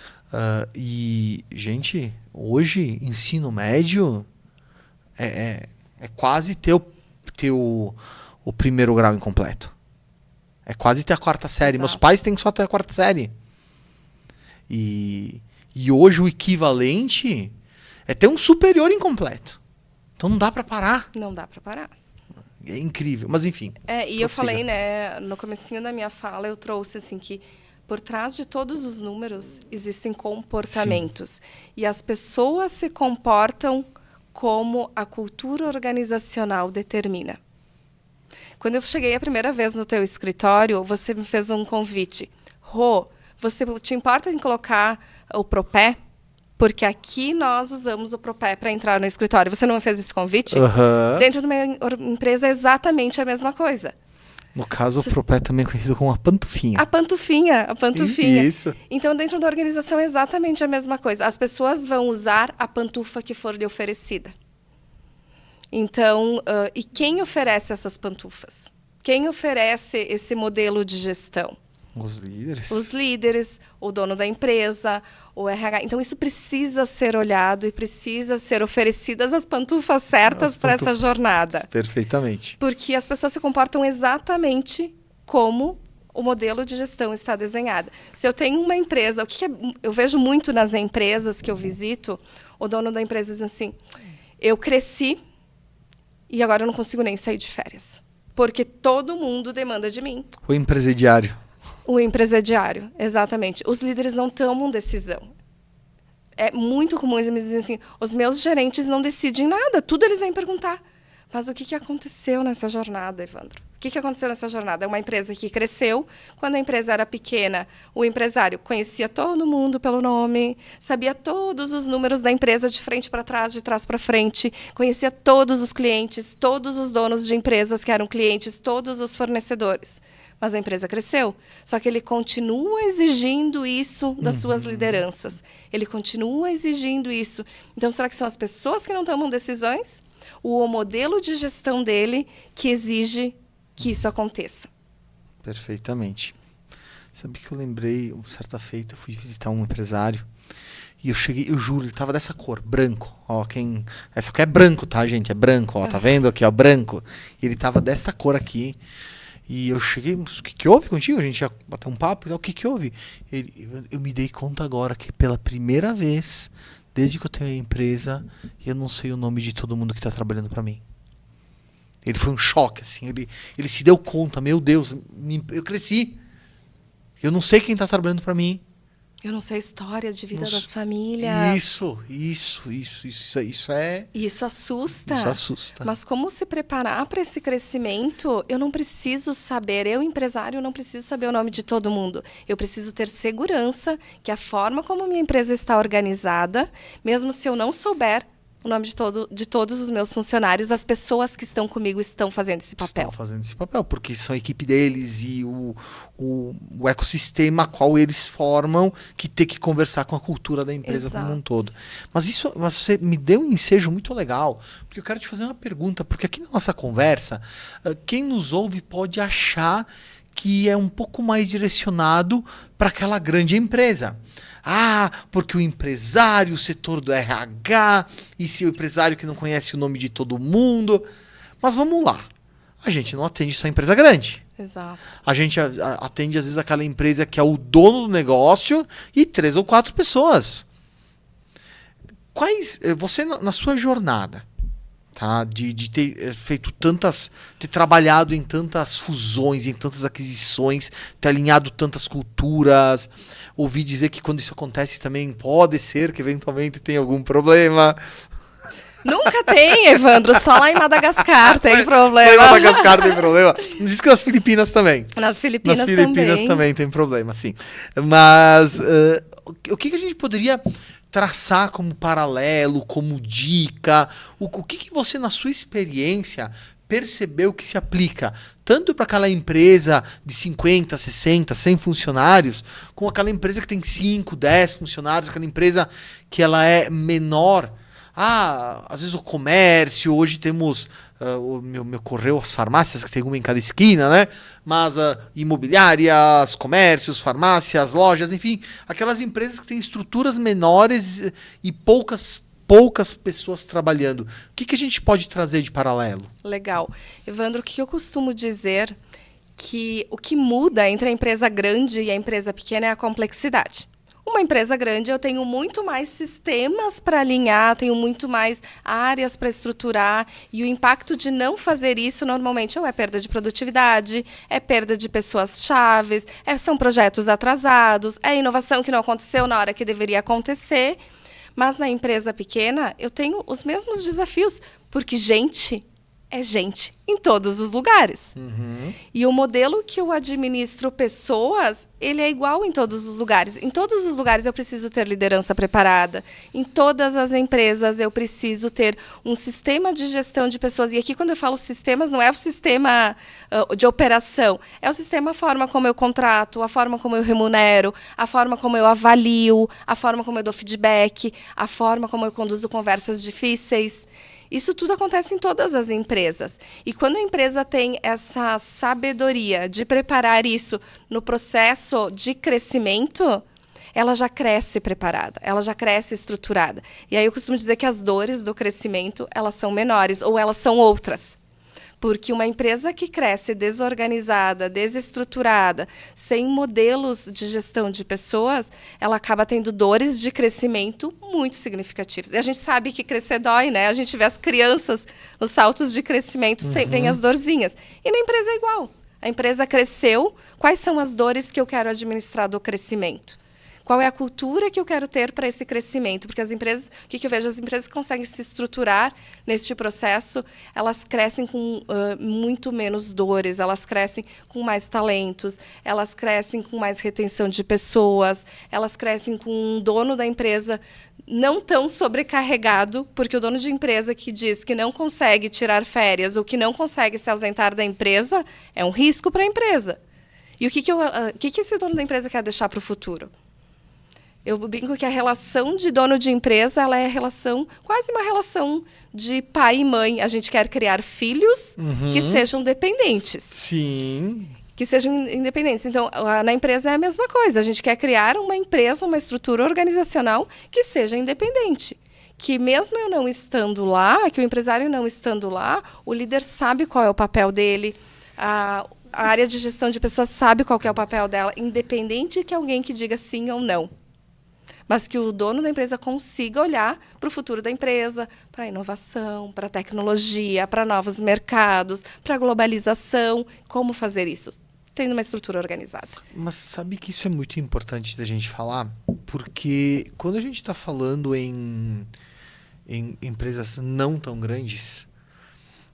E, gente, hoje, ensino médio é quase ter o primeiro grau incompleto. É quase ter a quarta série. Exato. Meus pais têm só ter a quarta série. E hoje o equivalente é ter um superior incompleto. Então não dá para parar. Não dá para parar. É incrível. Mas enfim. E eu falei, né, no comecinho da minha fala, eu trouxe assim que por trás de todos os números existem comportamentos. Sim. E as pessoas se comportam como a cultura organizacional determina. Quando eu cheguei a primeira vez no teu escritório, você me fez um convite. Rô, você te importa em colocar o Propé? Porque aqui nós usamos o Propé para entrar no escritório. Você não me fez esse convite? Uhum. Dentro de uma empresa é exatamente a mesma coisa. No caso, o Propé também é conhecido como a pantufinha. A pantufinha. Isso. Então, dentro da organização é exatamente a mesma coisa. As pessoas vão usar a pantufa que for lhe oferecida. Então, e quem oferece essas pantufas? Quem oferece esse modelo de gestão? Os líderes. Os líderes, o dono da empresa, o RH. Então, isso precisa ser olhado e precisa ser oferecidas as pantufas certas para essa jornada. Perfeitamente. Porque as pessoas se comportam exatamente como o modelo de gestão está desenhado. Se eu tenho uma empresa, eu vejo muito nas empresas que eu visito, o dono da empresa diz assim, eu cresci e agora eu não consigo nem sair de férias. Porque todo mundo demanda de mim. O empresariado. O empresariário, exatamente. Os líderes não tomam decisão. É muito comum eles me dizem assim, os meus gerentes não decidem nada, tudo eles vêm perguntar. Mas o que aconteceu nessa jornada, Evandro? O que aconteceu nessa jornada? É uma empresa que cresceu. Quando a empresa era pequena, o empresário conhecia todo mundo pelo nome, sabia todos os números da empresa de frente para trás, de trás para frente, conhecia todos os clientes, todos os donos de empresas que eram clientes, todos os fornecedores. Mas a empresa cresceu. Só que ele continua exigindo isso das suas lideranças. Ele continua exigindo isso. Então, será que são as pessoas que não tomam decisões? O modelo de gestão dele que exige que isso aconteça? Perfeitamente. Sabe que eu lembrei, uma certa feita, eu fui visitar um empresário e eu cheguei, eu juro, ele tava dessa cor, branco. Ó, essa aqui é branco, tá, gente? É branco, ó, tá vendo aqui, ó, branco. E ele tava dessa cor aqui. E eu cheguei, o que houve contigo? A gente ia bater um papo, o que houve? Eu me dei conta agora que pela primeira vez, desde que eu tenho a empresa, eu não sei o nome de todo mundo que está trabalhando para mim. Ele foi um choque, assim, ele se deu conta, meu Deus, eu cresci. Eu não sei quem está trabalhando para mim. Eu não sei a história de vida Não das s- famílias. Isso é. Isso assusta. Isso assusta. Mas como se preparar para esse crescimento? Eu não preciso saber, eu, empresário, não preciso saber o nome de todo mundo. Eu preciso ter segurança que a forma como a minha empresa está organizada, mesmo se eu não souber o nome de todos os meus funcionários, as pessoas que estão comigo estão fazendo esse papel. Estão fazendo esse papel, porque são a equipe deles e o ecossistema qual eles formam, que tem que conversar com a cultura da empresa como um todo. Mas você me deu um ensejo muito legal, porque eu quero te fazer uma pergunta, porque aqui na nossa conversa, quem nos ouve pode achar que é um pouco mais direcionado para aquela grande empresa. Ah, porque o empresário, o setor do RH, e se o empresário que não conhece o nome de todo mundo. Mas vamos lá. A gente não atende só empresa grande. Exato. A gente atende, às vezes, aquela empresa que é o dono do negócio e 3 ou 4 pessoas. Você, na sua jornada, tá, de ter feito ter trabalhado em tantas fusões, em tantas aquisições, ter alinhado tantas culturas, ouvi dizer que quando isso acontece também pode ser que eventualmente tenha algum problema. Nunca tem, Evandro, só lá em Madagascar tem problema. Só em Madagascar tem problema. Diz que nas Filipinas também. Nas Filipinas também tem problema, sim. Mas o que a gente poderia traçar como paralelo, como dica? O que você, na sua experiência, percebeu que se aplica tanto para aquela empresa de 50, 60, 100 funcionários, como aquela empresa que tem 5, 10 funcionários, aquela empresa que ela é menor? Às vezes o comércio, hoje temos, me ocorreu as farmácias, que tem uma em cada esquina, né? Mas imobiliárias, comércios, farmácias, lojas, enfim, aquelas empresas que têm estruturas menores e poucas pessoas trabalhando. O que a gente pode trazer de paralelo? Legal. Evandro, o que eu costumo dizer que o que muda entre a empresa grande e a empresa pequena é a complexidade. Uma empresa grande, eu tenho muito mais sistemas para alinhar, tenho muito mais áreas para estruturar, e o impacto de não fazer isso, normalmente, ou é perda de produtividade, é perda de pessoas-chave, são projetos atrasados, é inovação que não aconteceu na hora que deveria acontecer. Mas na empresa pequena, eu tenho os mesmos desafios, porque gente é gente em todos os lugares. Uhum. E o modelo que eu administro pessoas, ele é igual em todos os lugares. Em todos os lugares eu preciso ter liderança preparada. Em todas as empresas eu preciso ter um sistema de gestão de pessoas. E aqui, quando eu falo sistemas, não é o sistema de operação. É o sistema, a forma como eu contrato, a forma como eu remunero, a forma como eu avalio, a forma como eu dou feedback, a forma como eu conduzo conversas difíceis. Isso tudo acontece em todas as empresas. E quando a empresa tem essa sabedoria de preparar isso no processo de crescimento, ela já cresce preparada, ela já cresce estruturada. E aí eu costumo dizer que as dores do crescimento, elas são menores, ou elas são outras. Porque uma empresa que cresce desorganizada, desestruturada, sem modelos de gestão de pessoas, ela acaba tendo dores de crescimento muito significativas. E a gente sabe que crescer dói, né? A gente vê as crianças nos saltos de crescimento, vem as dorzinhas. E na empresa é igual. A empresa cresceu, quais são as dores que eu quero administrar do crescimento? Qual é a cultura que eu quero ter para esse crescimento? Porque as empresas, o que eu vejo? As empresas que conseguem se estruturar neste processo, elas crescem com muito menos dores, elas crescem com mais talentos, elas crescem com mais retenção de pessoas, elas crescem com um dono da empresa não tão sobrecarregado, porque o dono de empresa que diz que não consegue tirar férias ou que não consegue se ausentar da empresa, é um risco para a empresa. E o que esse dono da empresa quer deixar para o futuro? Eu brinco que a relação de dono de empresa, ela é quase uma relação de pai e mãe. A gente quer criar filhos que sejam dependentes. Sim. Que sejam independentes. Então, na empresa é a mesma coisa. A gente quer criar uma empresa, uma estrutura organizacional que seja independente. Que mesmo eu não estando lá, que o empresário não estando lá, o líder sabe qual é o papel dele, a área de gestão de pessoas sabe qual que é o papel dela, independente que alguém que diga sim ou não. Mas que o dono da empresa consiga olhar para o futuro da empresa, para a inovação, para a tecnologia, para novos mercados, para a globalização. Como fazer isso? Tendo uma estrutura organizada. Mas sabe que isso é muito importante da gente falar? porque quando a gente está falando em empresas não tão grandes,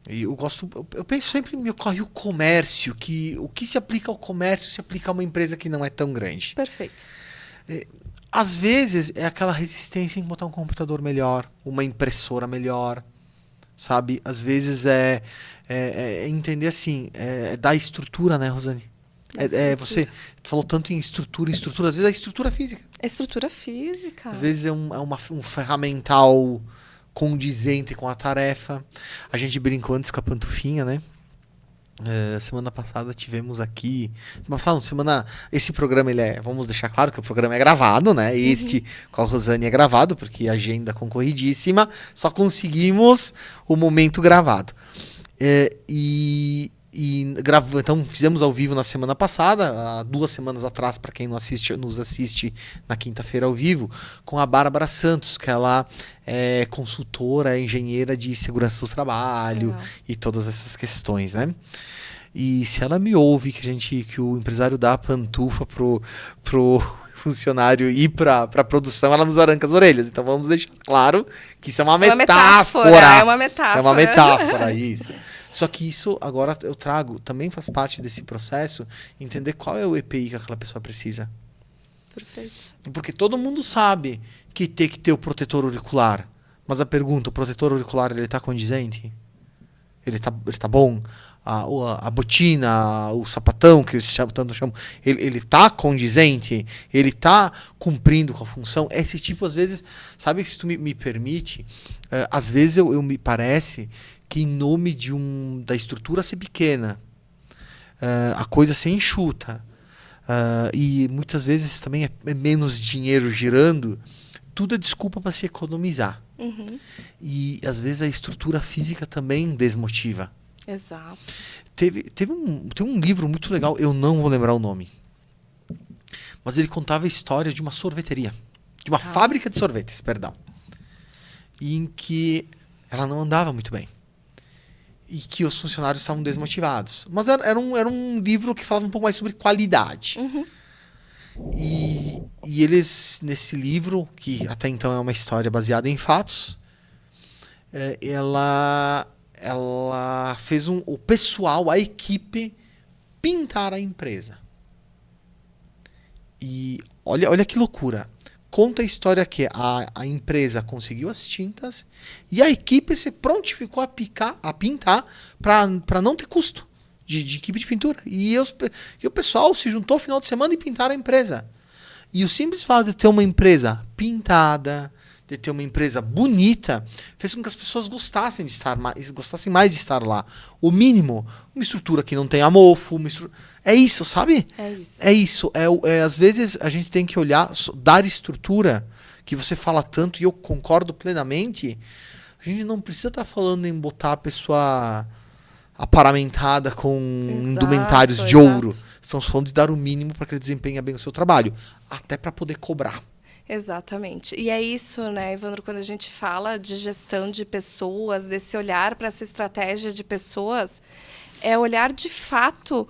e eu penso sempre, me ocorre o comércio, que o que se aplica ao comércio se aplica a uma empresa que não é tão grande. Perfeito. Às vezes é aquela resistência em botar um computador melhor, uma impressora melhor, sabe? Às vezes é entender assim, dar estrutura, né, Rosane? Você falou tanto em estrutura, às vezes é estrutura física. É estrutura física. Às vezes é um ferramental condizente com a tarefa. A gente brincou antes com a pantufinha, né? Semana passada tivemos aqui. Esse programa, vamos deixar claro que o programa é gravado, né? Este com a Rosane é gravado, porque a agenda concorridíssima. Só conseguimos o momento gravado. Então fizemos ao vivo na semana passada, há 2 semanas atrás, para quem nos assiste na quinta-feira ao vivo, com a Bárbara Santos, que ela é consultora, engenheira de segurança do trabalho. Legal. E todas essas questões, né? E se ela me ouve que o empresário dá a pantufa pro funcionário ir para produção, ela nos arranca as orelhas. Então vamos deixar claro que isso é uma metáfora. É uma metáfora. É uma metáfora, isso. Só que isso agora eu trago, também faz parte desse processo, entender qual é o EPI que aquela pessoa precisa. Perfeito. Porque todo mundo sabe que tem que ter o protetor auricular. Mas a pergunta, o protetor auricular, ele tá condizente? Ele tá bom? A botina, o sapatão, que eles tanto chamam, ele tá condizente? Ele tá cumprindo com a função? Esse tipo, às vezes, sabe, se tu me permite, às vezes eu me parece que em nome da estrutura ser pequena, a coisa ser enxuta, e muitas vezes também é menos dinheiro girando, tudo é desculpa para se economizar. E às vezes a estrutura física também desmotiva. Exato. Tem um livro muito legal, eu não vou lembrar o nome, mas ele contava a história de uma sorveteria, de uma fábrica de sorvetes, perdão, em que ela não andava muito bem e que os funcionários estavam desmotivados. Mas era um livro que falava um pouco mais sobre qualidade. E eles, nesse livro, que até então é uma história baseada em fatos, ela fez o pessoal, a equipe, pintar a empresa. E olha que loucura. Conta a história que a empresa conseguiu as tintas e a equipe se prontificou a pintar para não ter custo de equipe de pintura. E o pessoal se juntou no final de semana e pintaram a empresa. E o simples fato de ter uma empresa pintada, de ter uma empresa bonita, fez com que as pessoas gostassem mais de estar lá. O mínimo, uma estrutura que não tenha mofo, é isso, sabe? É isso. Às vezes a gente tem que olhar, dar estrutura, que você fala tanto, e eu concordo plenamente. A gente não precisa estar falando em botar a pessoa aparamentada com indumentários de ouro. Estamos falando de dar o mínimo para que ele desempenhe bem o seu trabalho, até para poder cobrar. Exatamente. E é isso, né, Evandro, quando a gente fala de gestão de pessoas, desse olhar para essa estratégia de pessoas, é olhar de fato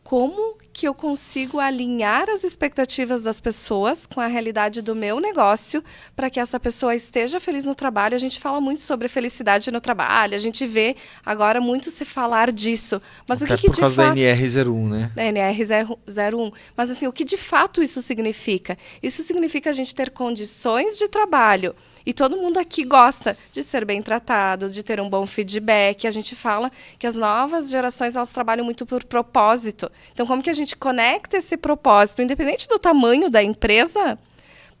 como que eu consigo alinhar as expectativas das pessoas com a realidade do meu negócio para que essa pessoa esteja feliz no trabalho. A gente fala muito sobre felicidade no trabalho, a gente vê agora muito se falar disso. Mas até o que por de causa fato... da NR01, né? Da NR01. Mas assim, o que de fato isso significa? Isso significa a gente ter condições de trabalho. E todo mundo aqui gosta de ser bem tratado, de ter um bom feedback. A gente fala que as novas gerações, elas trabalham muito por propósito. Então, como que a gente conecta esse propósito, independente do tamanho da empresa,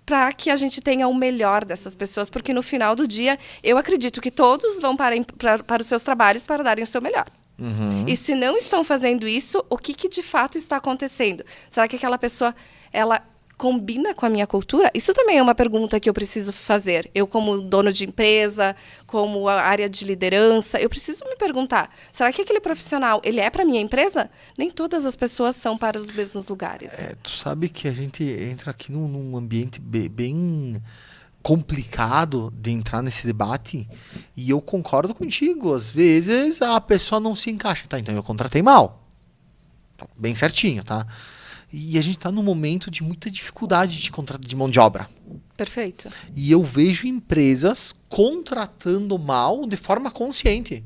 para que a gente tenha o melhor dessas pessoas? Porque no final do dia, eu acredito que todos vão para os seus trabalhos para darem o seu melhor. E se não estão fazendo isso, o que de fato está acontecendo? Será que aquela pessoa, ela combina com a minha cultura? Isso também é uma pergunta que eu preciso fazer. Eu, como dono de empresa, como a área de liderança, eu preciso me perguntar, será que aquele profissional, ele é para a minha empresa? Nem todas as pessoas são para os mesmos lugares. Tu sabe que a gente entra aqui num ambiente bem complicado de entrar nesse debate, e eu concordo contigo. Às vezes a pessoa não se encaixa. Tá, então eu contratei mal. Tá bem certinho, tá? E a gente está num momento de muita dificuldade de contrato de mão de obra. Perfeito. E eu vejo empresas contratando mal de forma consciente.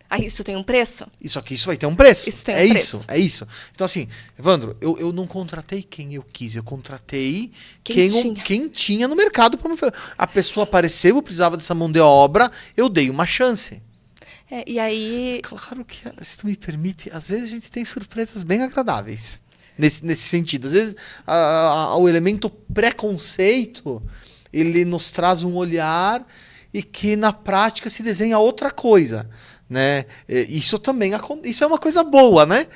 Ah, isso tem um preço? Isso aqui, isso vai ter um preço. Isso tem um preço. É isso. Então, assim, Evandro, eu não contratei quem eu quis, eu contratei quem tinha no mercado. A pessoa apareceu, eu precisava dessa mão de obra, eu dei uma chance. E aí... Claro que, se tu me permite, às vezes a gente tem surpresas bem agradáveis. Nesse sentido. Às vezes, o elemento preconceito, ele nos traz um olhar e que na prática se desenha outra coisa. Né? Isso também isso é uma coisa boa, né?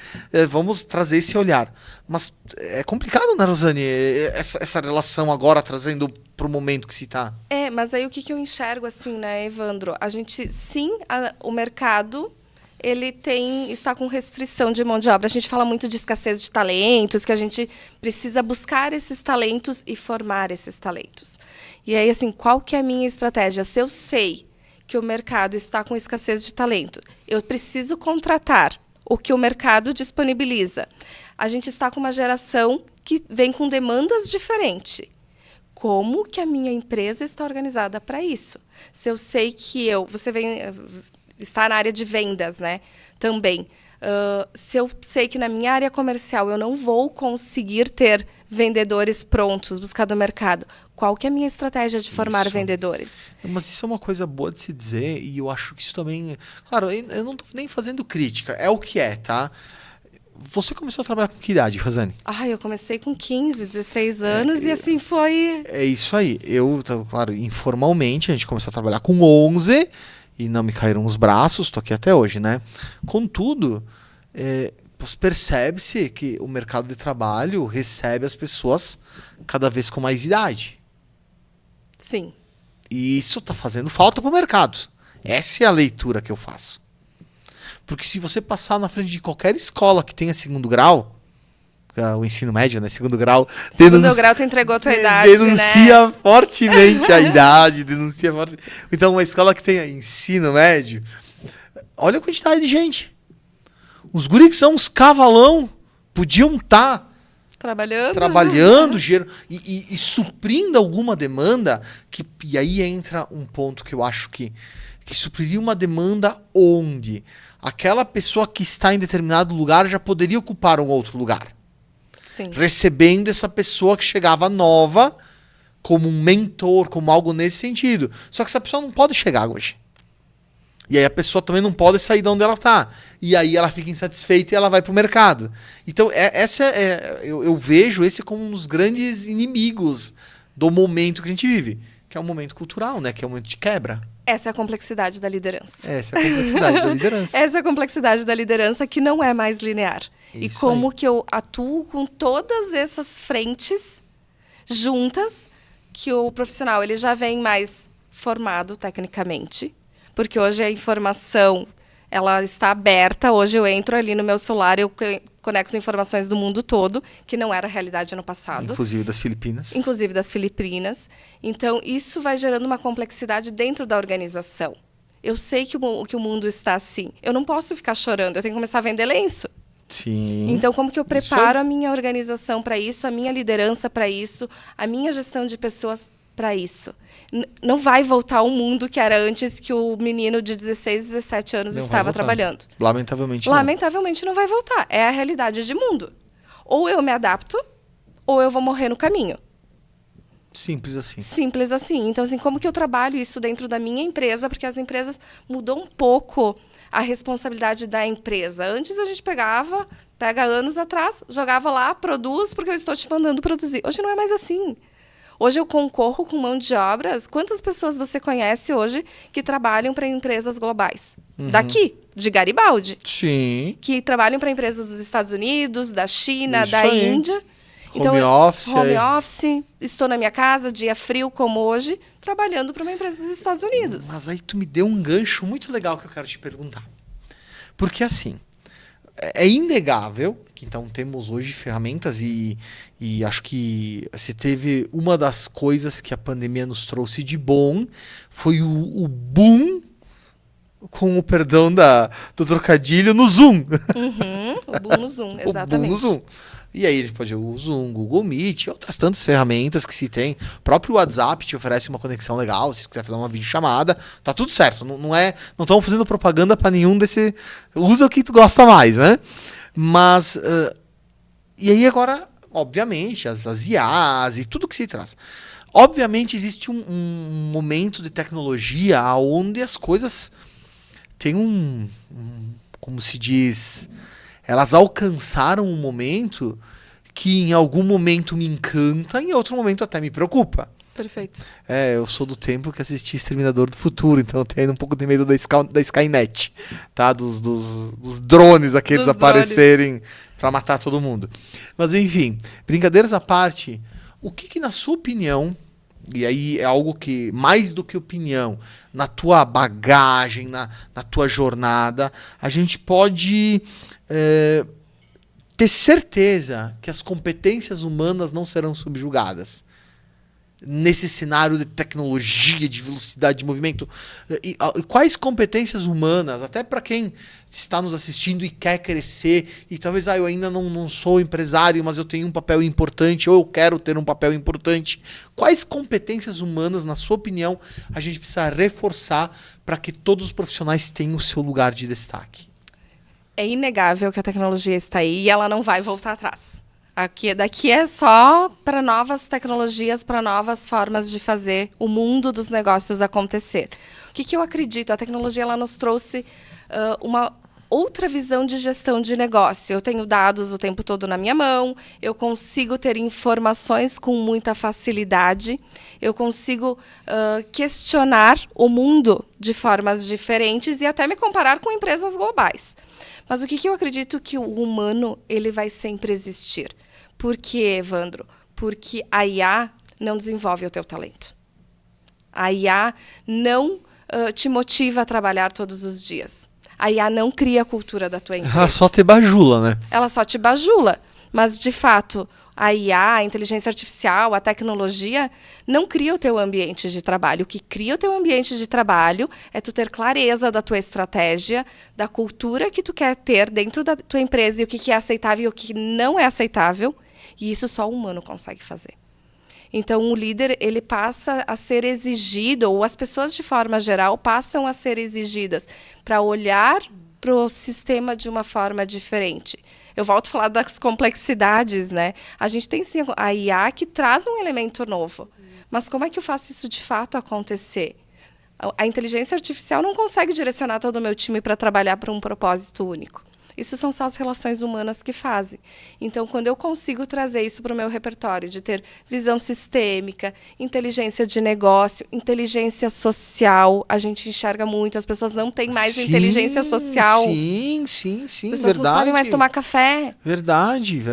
Vamos trazer esse olhar. Mas é complicado, né, Rosane? Essa relação agora trazendo para o momento que se está. Mas aí o que eu enxergo assim, né, Evandro? A gente, sim, o mercado ele está com restrição de mão de obra. A gente fala muito de escassez de talentos, que a gente precisa buscar esses talentos e formar esses talentos. E aí, assim, qual que é a minha estratégia? Se eu sei que o mercado está com escassez de talento, eu preciso contratar o que o mercado disponibiliza. A gente está com uma geração que vem com demandas diferentes. Como que a minha empresa está organizada para isso? Se eu sei que você está na área de vendas, né? Também. Se eu sei que na minha área comercial eu não vou conseguir ter vendedores prontos, buscar do mercado, qual que é a minha estratégia de formar vendedores? Mas isso é uma coisa boa de se dizer, e eu acho que isso também... Claro, eu não estou nem fazendo crítica, é o que é, tá? Você começou a trabalhar com que idade, Rosane? Eu comecei com 15, 16 anos e assim foi... É isso aí. Claro, informalmente, a gente começou a trabalhar com 11 e não me caíram os braços, estou aqui até hoje, né? Contudo, percebe-se que o mercado de trabalho recebe as pessoas cada vez com mais idade. Sim. E isso está fazendo falta para o mercado. Essa é a leitura que eu faço. Porque se você passar na frente de qualquer escola que tenha segundo grau, o ensino médio, né? Segundo grau... Segundo grau tu entregou a tua idade, denuncia né? fortemente a idade, denuncia fortemente. Então, uma escola que tenha ensino médio, olha a quantidade de gente. Os guris que são uns cavalão podiam estar trabalhando e suprindo alguma demanda, e aí entra um ponto que eu acho que supriria uma demanda onde aquela pessoa que está em determinado lugar já poderia ocupar um outro lugar. Sim. Recebendo essa pessoa que chegava nova como um mentor, como algo nesse sentido. Só que essa pessoa não pode chegar hoje. E aí a pessoa também não pode sair de onde ela está. E aí ela fica insatisfeita e ela vai para o mercado. Então, eu vejo esse como um dos grandes inimigos do momento que a gente vive. Que é um momento cultural, né? Que é um momento de quebra. Essa é a complexidade da liderança. Essa é a complexidade da liderança. Essa é a complexidade da liderança que não é mais linear. Isso e como aí. que eu atuo com todas essas frentes juntas, que o profissional ele já vem mais formado tecnicamente, porque hoje a informação ela está aberta. Hoje eu entro ali no meu celular, eu conecto informações do mundo todo, que não era a realidade no passado. Inclusive das Filipinas. Inclusive das Filipinas. Então, isso vai gerando uma complexidade dentro da organização. Eu sei que o mundo está assim. Eu não posso ficar chorando, eu tenho que começar a vender lenço. Sim. Então, como que eu preparo a minha organização para isso, a minha liderança para isso, a minha gestão de pessoas para isso? Não vai voltar ao mundo que era antes, que o menino de 16, 17 anos estava trabalhando. Lamentavelmente não. Lamentavelmente não vai voltar. É a realidade de mundo. Ou eu me adapto, ou eu vou morrer no caminho. Simples assim. Simples assim. Então, assim, como que eu trabalho isso dentro da minha empresa? Porque as empresas mudou um pouco a responsabilidade da empresa. Antes a gente pega anos atrás, jogava lá, produz, porque eu estou te mandando produzir. Hoje não é mais assim. Hoje eu concorro com mão de obras. Quantas pessoas você conhece hoje que trabalham para empresas globais? Daqui, de Garibaldi. Sim. Que trabalham para empresas dos Estados Unidos, da China, Isso da aí. Índia. Home office. Home office. Estou na minha casa, dia frio como hoje, trabalhando para uma empresa dos Estados Unidos. Mas aí tu me deu um gancho muito legal que eu quero te perguntar. Porque assim, é inegável que então temos hoje ferramentas e acho que se teve uma das coisas que a pandemia nos trouxe de bom foi o boom com o perdão do trocadilho, no Zoom. O boom no Zoom, exatamente. O boom no Zoom. E aí a gente pode usar o Zoom, Google Meet, outras tantas ferramentas que se tem. O próprio WhatsApp te oferece uma conexão legal, se você quiser fazer uma videochamada, tá tudo certo. Não estamos fazendo propaganda para nenhum desse... Usa o que tu gosta mais, né? Mas... e aí agora, obviamente, as IAs e tudo que se traz. Obviamente existe um momento de tecnologia onde as coisas têm como se diz... Elas alcançaram um momento que em algum momento me encanta e em outro momento até me preocupa. Perfeito. Eu sou do tempo que assisti Exterminador do Futuro, então eu tenho ainda um pouco de medo da Skynet, tá? Dos drones aqueles aparecerem para matar todo mundo. Mas enfim, brincadeiras à parte, o que na sua opinião, e aí é algo que, mais do que opinião, na tua bagagem, na tua jornada, a gente pode... ter certeza que as competências humanas não serão subjugadas nesse cenário de tecnologia, de velocidade de movimento. E quais competências humanas, até para quem está nos assistindo e quer crescer, e talvez eu ainda não sou empresário, mas eu tenho um papel importante, ou eu quero ter um papel importante. Quais competências humanas, na sua opinião, a gente precisa reforçar para que todos os profissionais tenham o seu lugar de destaque? É inegável que a tecnologia está aí e ela não vai voltar atrás. Daqui é só para novas tecnologias, para novas formas de fazer o mundo dos negócios acontecer. O que eu acredito? A tecnologia ela nos trouxe uma outra visão de gestão de negócio. Eu tenho dados o tempo todo na minha mão, eu consigo ter informações com muita facilidade, eu consigo questionar o mundo de formas diferentes e até me comparar com empresas globais. Mas o que eu acredito que o humano ele vai sempre existir? Por quê, Evandro? Porque a IA não desenvolve o teu talento. A IA não te motiva a trabalhar todos os dias. A IA não cria a cultura da tua empresa. Ela só te bajula, né? Ela só te bajula. Mas, de fato, a IA, a inteligência artificial, a tecnologia, não cria o teu ambiente de trabalho. O que cria o teu ambiente de trabalho é tu ter clareza da tua estratégia, da cultura que tu quer ter dentro da tua empresa e o que é aceitável e o que não é aceitável. E isso só o humano consegue fazer. Então, o líder ele passa a ser exigido, ou as pessoas, de forma geral, passam a ser exigidas para olhar para o sistema de uma forma diferente. Eu volto a falar das complexidades, né? A gente tem sim a IA que traz um elemento novo. Mas como é que eu faço isso de fato acontecer? A inteligência artificial não consegue direcionar todo o meu time para trabalhar para um propósito único. Isso são só as relações humanas que fazem. Então, quando eu consigo trazer isso para o meu repertório, de ter visão sistêmica, inteligência de negócio, inteligência social, a gente enxerga muito, as pessoas não têm mais inteligência social. Sim, as pessoas não sabem mais tomar café. Verdade.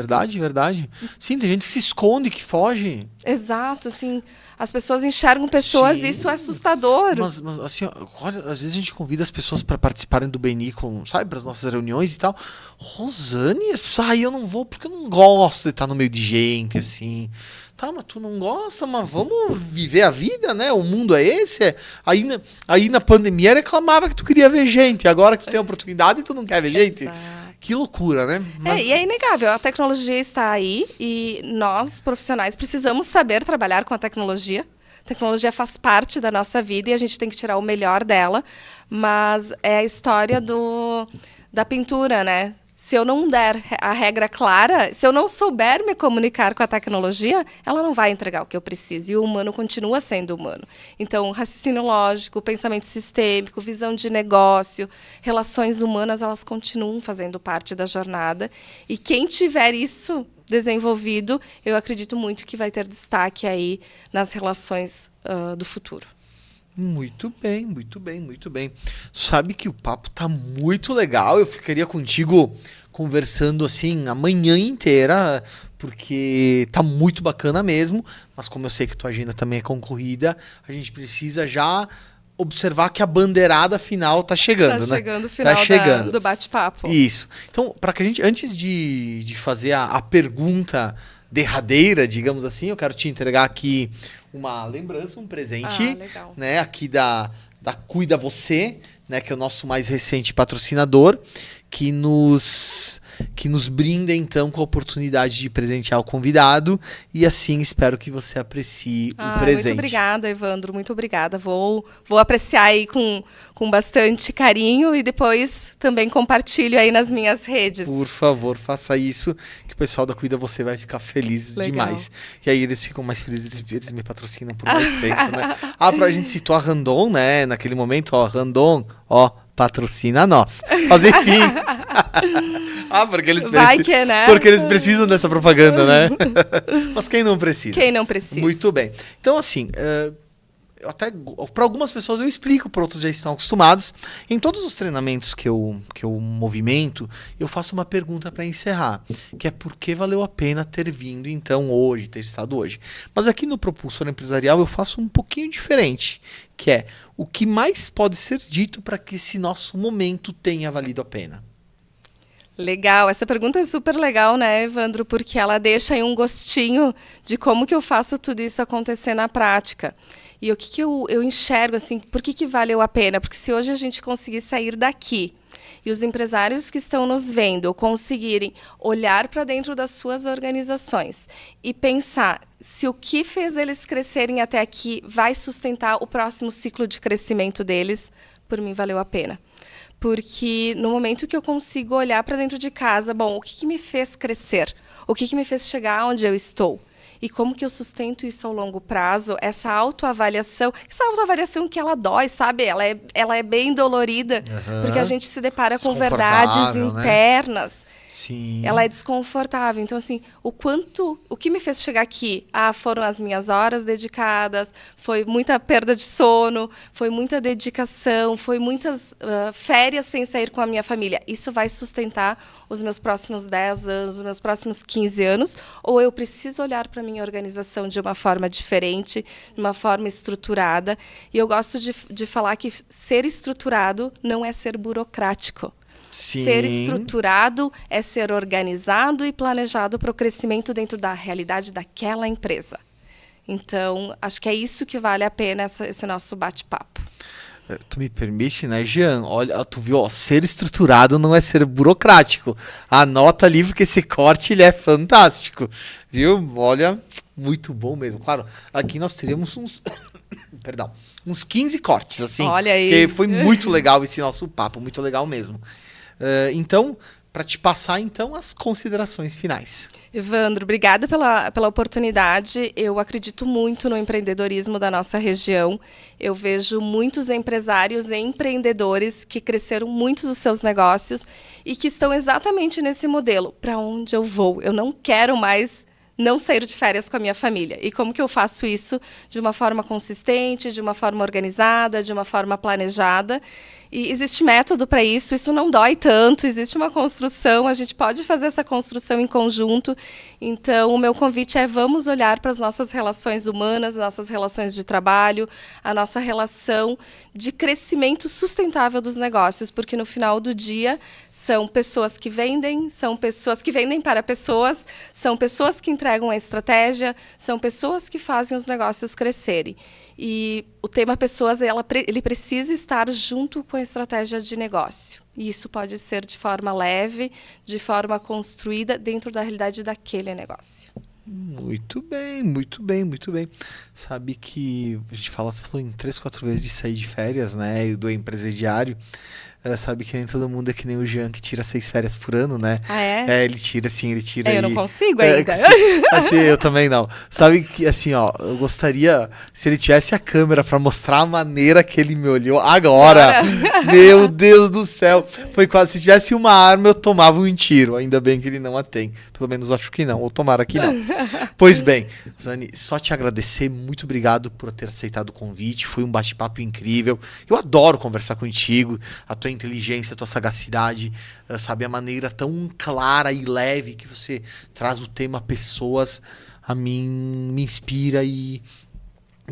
Sim, tem gente que se esconde, que foge. Exato, assim... As pessoas enxergam pessoas, e isso é assustador. Mas assim, olha, às vezes a gente convida as pessoas para participarem do BNI, sabe, para as nossas reuniões e tal. Rosane, as pessoas, eu não vou porque eu não gosto de estar no meio de gente, assim. Tá, mas tu não gosta, mas vamos viver a vida, né? O mundo é esse. Aí na pandemia reclamava que tu queria ver gente, agora que tu tem a oportunidade tu não quer ver gente. Exato. Que loucura, né? E é inegável, a tecnologia está aí e nós, profissionais, precisamos saber trabalhar com a tecnologia. A tecnologia faz parte da nossa vida e a gente tem que tirar o melhor dela, mas é a história da pintura, né? Se eu não der a regra clara, se eu não souber me comunicar com a tecnologia, ela não vai entregar o que eu preciso. E o humano continua sendo humano. Então, raciocínio lógico, pensamento sistêmico, visão de negócio, relações humanas, elas continuam fazendo parte da jornada. E quem tiver isso desenvolvido, eu acredito muito que vai ter destaque aí nas relações do futuro. Muito bem. Sabe que o papo tá muito legal. Eu ficaria contigo conversando assim a manhã inteira, porque tá muito bacana mesmo. Mas como eu sei que tua agenda também é concorrida, a gente precisa já observar que a bandeirada final tá chegando, né? Tá chegando o final do bate-papo. Isso. Então, para que a gente, antes de fazer a pergunta derradeira, digamos assim, eu quero te entregar aqui uma lembrança, um presente, né, aqui da Cuida Você, né, que é o nosso mais recente patrocinador, que nos brinda, então, com a oportunidade de presentear o convidado. E assim, espero que você aprecie o presente. Muito obrigada, Evandro. Muito obrigada. Vou apreciar aí com bastante carinho e depois também compartilho aí nas minhas redes. Por favor, faça isso, que o pessoal da Cuida Você vai ficar feliz demais. E aí eles ficam mais felizes, eles me patrocinam por mais tempo, né? A gente citou a Randon, né? Naquele momento, Randon, patrocina nós. Mas enfim. Porque eles precisam dessa propaganda, né? Mas quem não precisa? Quem não precisa. Muito bem. Então, assim, até para algumas pessoas eu explico, para outros já estão acostumados. Em todos os treinamentos que eu movimento, eu faço uma pergunta para encerrar, que é por que valeu a pena ter vindo então hoje, ter estado hoje. Mas aqui no Propulsor Empresarial eu faço um pouquinho diferente, que é o que mais pode ser dito para que esse nosso momento tenha valido a pena. Legal, essa pergunta é super legal, né, Evandro? Porque ela deixa aí um gostinho de como que eu faço tudo isso acontecer na prática. E o que eu enxergo, assim, por que valeu a pena? Porque se hoje a gente conseguir sair daqui e os empresários que estão nos vendo conseguirem olhar para dentro das suas organizações e pensar se o que fez eles crescerem até aqui vai sustentar o próximo ciclo de crescimento deles, por mim valeu a pena. Porque no momento que eu consigo olhar para dentro de casa, bom, o que me fez crescer? O que me fez chegar onde eu estou? E como que eu sustento isso ao longo prazo? Essa autoavaliação que ela dói, sabe? Ela é bem dolorida, porque a gente se depara com verdades internas. Né? Sim. Ela é desconfortável. Então, assim, o que me fez chegar aqui? Foram as minhas horas dedicadas, foi muita perda de sono, foi muita dedicação, foi muitas férias sem sair com a minha família. Isso vai sustentar os meus próximos 10 anos, os meus próximos 15 anos? Ou eu preciso olhar para a minha organização de uma forma diferente, de uma forma estruturada? E eu gosto de falar que ser estruturado não é ser burocrático. Sim. Ser estruturado é ser organizado e planejado para o crescimento dentro da realidade daquela empresa. Então, acho que é isso que vale a pena esse nosso bate-papo. Tu me permite, né, Jean? Olha, tu viu, ser estruturado não é ser burocrático. Anota ali, porque esse corte ele é fantástico. Viu? Olha, muito bom mesmo. Claro, aqui nós teríamos uns 15 cortes, assim. Olha aí. Porque foi muito legal esse nosso papo, muito legal mesmo. Então, para te passar, então, as considerações finais. Evandro, obrigada pela oportunidade. Eu acredito muito no empreendedorismo da nossa região. Eu vejo muitos empresários e empreendedores que cresceram muito dos seus negócios e que estão exatamente nesse modelo. Para onde eu vou? Eu não quero mais não sair de férias com a minha família. E como que eu faço isso de uma forma consistente, de uma forma organizada, de uma forma planejada? E existe método para isso, isso não dói tanto, existe uma construção, a gente pode fazer essa construção em conjunto. Então, o meu convite é vamos olhar para as nossas relações humanas, nossas relações de trabalho, a nossa relação de crescimento sustentável dos negócios, porque no final do dia são pessoas que vendem para pessoas, são pessoas que entregam a estratégia, são pessoas que fazem os negócios crescerem. E o tema pessoas, ele precisa estar junto com a estratégia de negócio. E isso pode ser de forma leve, de forma construída dentro da realidade daquele negócio. Muito bem, muito bem, muito bem. Sabe que a gente falou em 3, 4 vezes de sair de férias, né? E do empresariário. Sabe que nem todo mundo é que nem o Jean, que tira 6 férias por ano, né? Ah, é? Ele tira, assim, ele tira. Eu não consigo ainda. Assim, eu também não. Sabe que, assim, eu gostaria, se ele tivesse a câmera pra mostrar a maneira que ele me olhou agora. Meu Deus do céu. Foi quase, se tivesse uma arma, eu tomava um tiro. Ainda bem que ele não a tem. Pelo menos acho que não, ou tomara que não. Pois bem, Zani, só te agradecer, muito obrigado por ter aceitado o convite. Foi um bate-papo incrível. Eu adoro conversar contigo, a tua inteligência, a tua sagacidade, sabe, a maneira tão clara e leve que você traz o tema pessoas, a mim me inspira e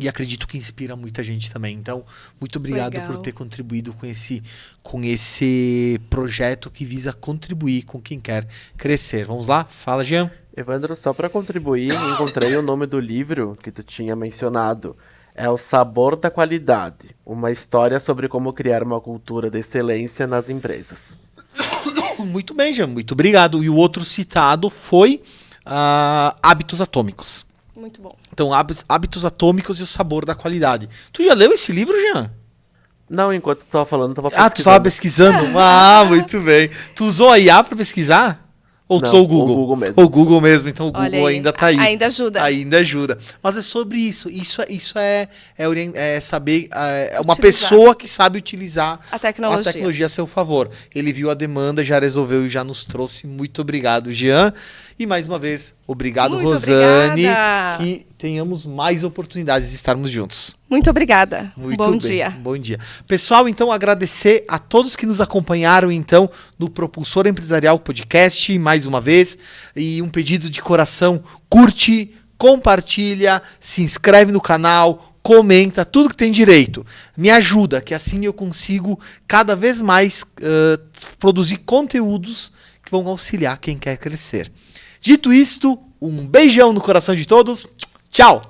acredito que inspira muita gente também. Então, muito obrigado por ter contribuído com esse projeto que visa contribuir com quem quer crescer. Vamos lá? Fala, Jean. Evandro, só para contribuir, encontrei o nome do livro que tu tinha mencionado. É O Sabor da Qualidade, uma história sobre como criar uma cultura de excelência nas empresas. Muito bem, Jean, muito obrigado. E o outro citado foi Hábitos Atômicos. Muito bom. Então, Hábitos Atômicos e o Sabor da Qualidade. Tu já leu esse livro, Jean? Não, enquanto tu tava falando, eu tava pesquisando. Tu estava pesquisando? Muito bem. Tu usou a IA para pesquisar? Ou tu Não, usou o Google? o Google mesmo. O Google mesmo, então o Olha Google aí, ainda tá aí. ainda ajuda. Ainda ajuda. Mas é sobre isso. Isso é saber... É uma Utilizar. pessoa que sabe utilizar A tecnologia. a seu favor. Ele viu a demanda, já resolveu e já nos trouxe. Muito obrigado, Jean. E mais uma vez, obrigado, Muito Rosane. obrigada. Que tenhamos mais oportunidades de estarmos juntos. Muito obrigada. Muito Bom bem, dia. Bom dia. Pessoal, então agradecer a todos que nos acompanharam então no Propulsor Empresarial Podcast mais uma vez e um pedido de coração, curte, compartilha, se inscreve no canal, comenta, tudo que tem direito. Me ajuda, que assim eu consigo cada vez mais produzir conteúdos que vão auxiliar quem quer crescer. Dito isto, um beijão no coração de todos. Tchau!